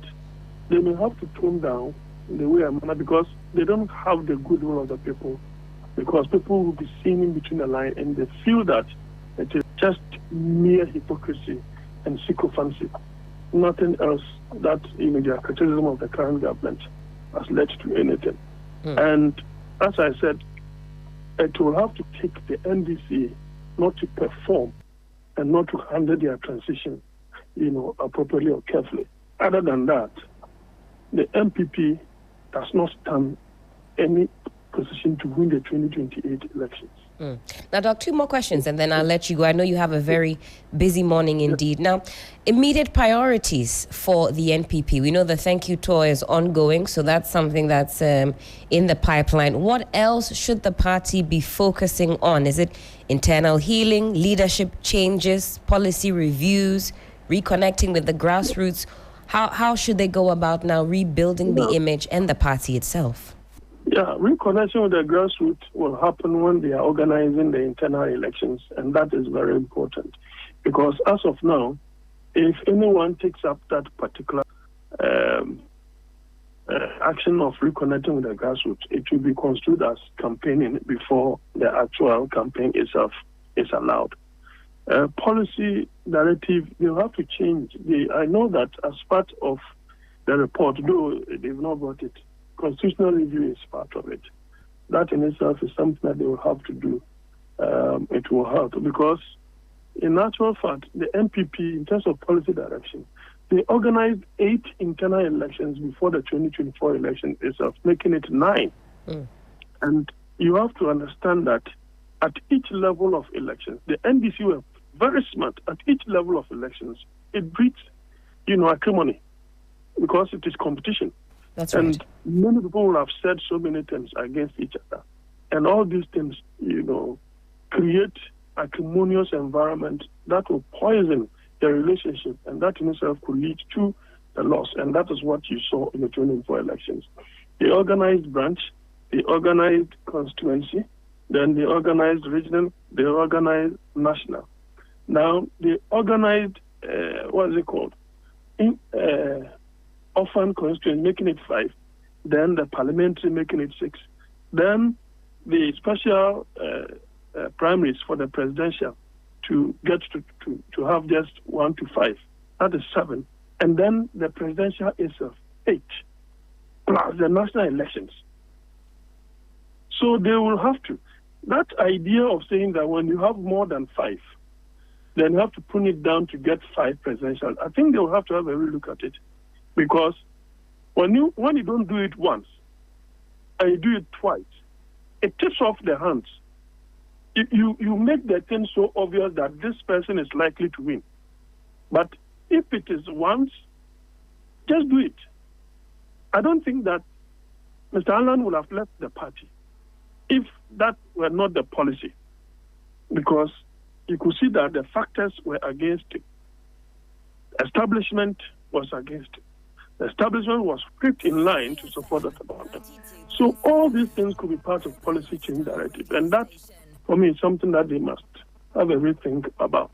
they may have to tone down the way and manner, because they don't have the goodwill of the people, because people will be seeing in between the line and they feel that it is just mere hypocrisy and sycophancy, nothing else that their criticism of the current government has led to anything. And as I said, it will have to take the NDC not to perform and not to handle their transition, appropriately or carefully. Other than that, the MPP does not stand any position to win the 2028 elections. Now, Doc, 2 more questions and then I'll let you go. I know you have a very busy morning indeed. Now, immediate priorities for the NPP. We know the Thank You Tour is ongoing, so that's something that's in the pipeline. What else should the party be focusing on? Is it internal healing, leadership changes, policy reviews, reconnecting with the grassroots? How should they go about now rebuilding the image and the party itself? Yeah, reconnection with the grassroots will happen when they are organizing the internal elections, and that is very important. Because as of now, if anyone takes up that particular action of reconnecting with the grassroots, it will be construed as campaigning before the actual campaign itself is allowed. Policy directive, they'll have to change. I know that as part of the report, though they've not brought it, constitutional review is part of it. That in itself is something that they will have to do. It will help because, in actual fact, the NPP, in terms of policy direction, they organized 8 internal elections before the 2024 election itself, making it 9. And you have to understand that at each level of elections, the NDC were very smart. At each level of elections, it breeds, acrimony because it is competition. That's right. And many people will have said so many things against each other. And all these things, create acrimonious environment that will poison the relationship, and that in itself could lead to the loss. And that is what you saw in the 2024 elections. They organized branch, they organized constituency, then they organized regional, they organized national. Now, they organized, orphan constituency, making it 5, then the parliamentary, making it 6, then the special primaries for the presidential to get to have just 1 to 5. That is 7. And then the presidential itself, 8, plus the national elections. So they will have to. That idea of saying that when you have more than 5, then you have to put it down to get 5 presidential, I think they will have to have a relook at it. Because when you don't do it once and you do it twice, it tips off the hands. You make the thing so obvious that this person is likely to win. But if it is once, just do it. I don't think that Mr. Allen would have left the party if that were not the policy, because you could see that the factors were against it. Establishment was against it. The establishment was strict in line to support the government. So all these things could be part of policy change directive. And that, for me, is something that they must have a rethink about.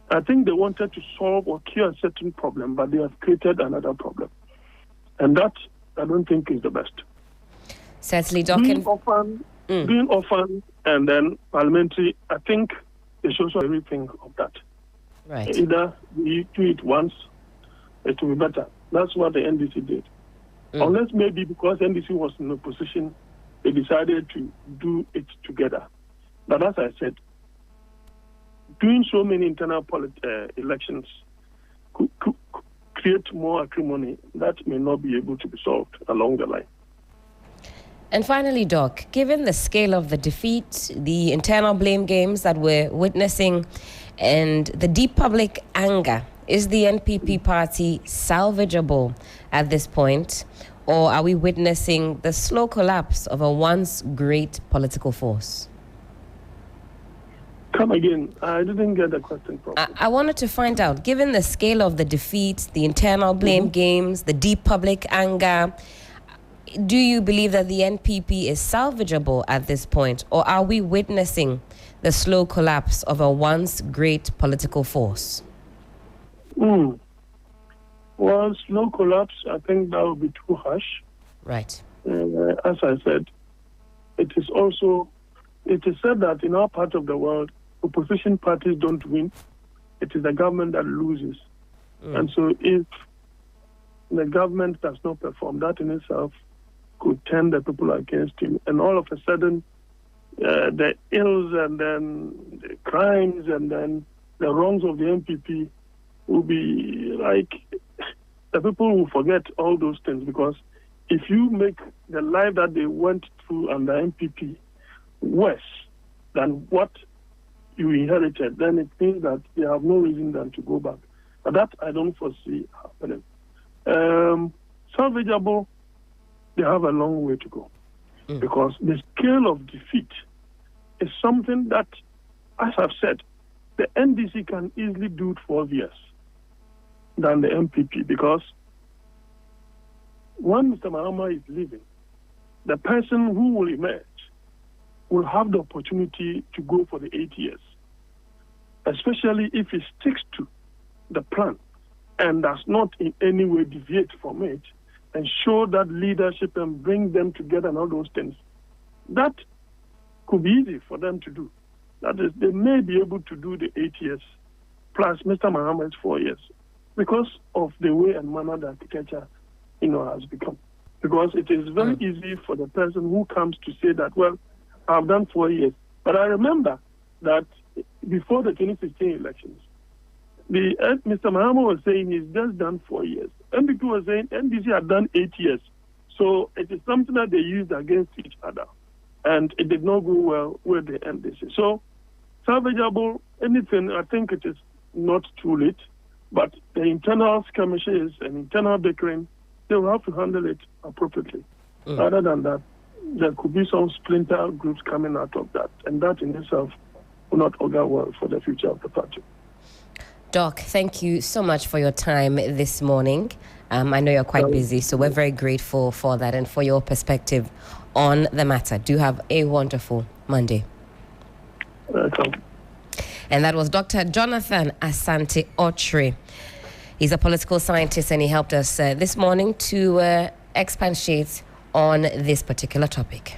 I think they wanted to solve or cure a certain problem, but they have created another problem. And that, I don't think, is the best. Certainly, Doc. Being orphan and then parliamentary, I think they should also rethink of that. Right. Either we do it once, it will be better. That's what the NDC did. Unless maybe because NDC was in a position, they decided to do it together. But as I said, doing so many internal elections could create more acrimony that may not be able to be solved along the line. And finally, Doc, given the scale of the defeat, the internal blame games that we're witnessing, and the deep public anger, is the NPP party salvageable at this point, or are we witnessing the slow collapse of a once great political force? Come again. I didn't get the question properly. I wanted to find out, given the scale of the defeat, the internal blame games, the deep public anger, do you believe that the NPP is salvageable at this point, or are we witnessing the slow collapse of a once great political force? Well, slow collapse, I think that would be too harsh. Right. As I said, it is said that in our part of the world, opposition parties don't win. It is the government that loses. And so if the government does not perform, that in itself could turn the people against him. And all of a sudden, the ills and then the crimes and then the wrongs of the NPP will be like, the people will forget all those things because if you make the life that they went through under NPP worse than what you inherited, then it means that they have no reason than to go back. But that I don't foresee happening. Salvageable, they have a long way to go because the scale of defeat is something that, as I've said, the NDC can easily do 12 years than the MPP because when Mr. Mahama is leaving, the person who will emerge will have the opportunity to go for the 8 years, especially if he sticks to the plan and does not in any way deviate from it and show that leadership and bring them together and all those things. That could be easy for them to do. That is, they may be able to do the 8 years plus Mr. Mahama's 4 years because of the way and manner the architecture, has become. Because it is very easy for the person who comes to say that, well, I've done 4 years. But I remember that before the 2016 elections, Mr. Mahama was saying he's just done 4 years. NPP was saying NDC had done 8 years. So it is something that they used against each other. And it did not go well with the NDC. So, salvageable, anything, I think it is not too late. But the internal skirmishes and internal bickering, they will have to handle it appropriately. Other than that, there could be some splinter groups coming out of that. And that in itself will not augur well for the future of the party. Doc, thank you so much for your time this morning. I know you're quite busy, so we're very grateful for that and for your perspective on the matter. Do have a wonderful Monday. Welcome. And that was Dr. Jonathan Asante Ochre. He's a political scientist and he helped us this morning to expatiate on this particular topic.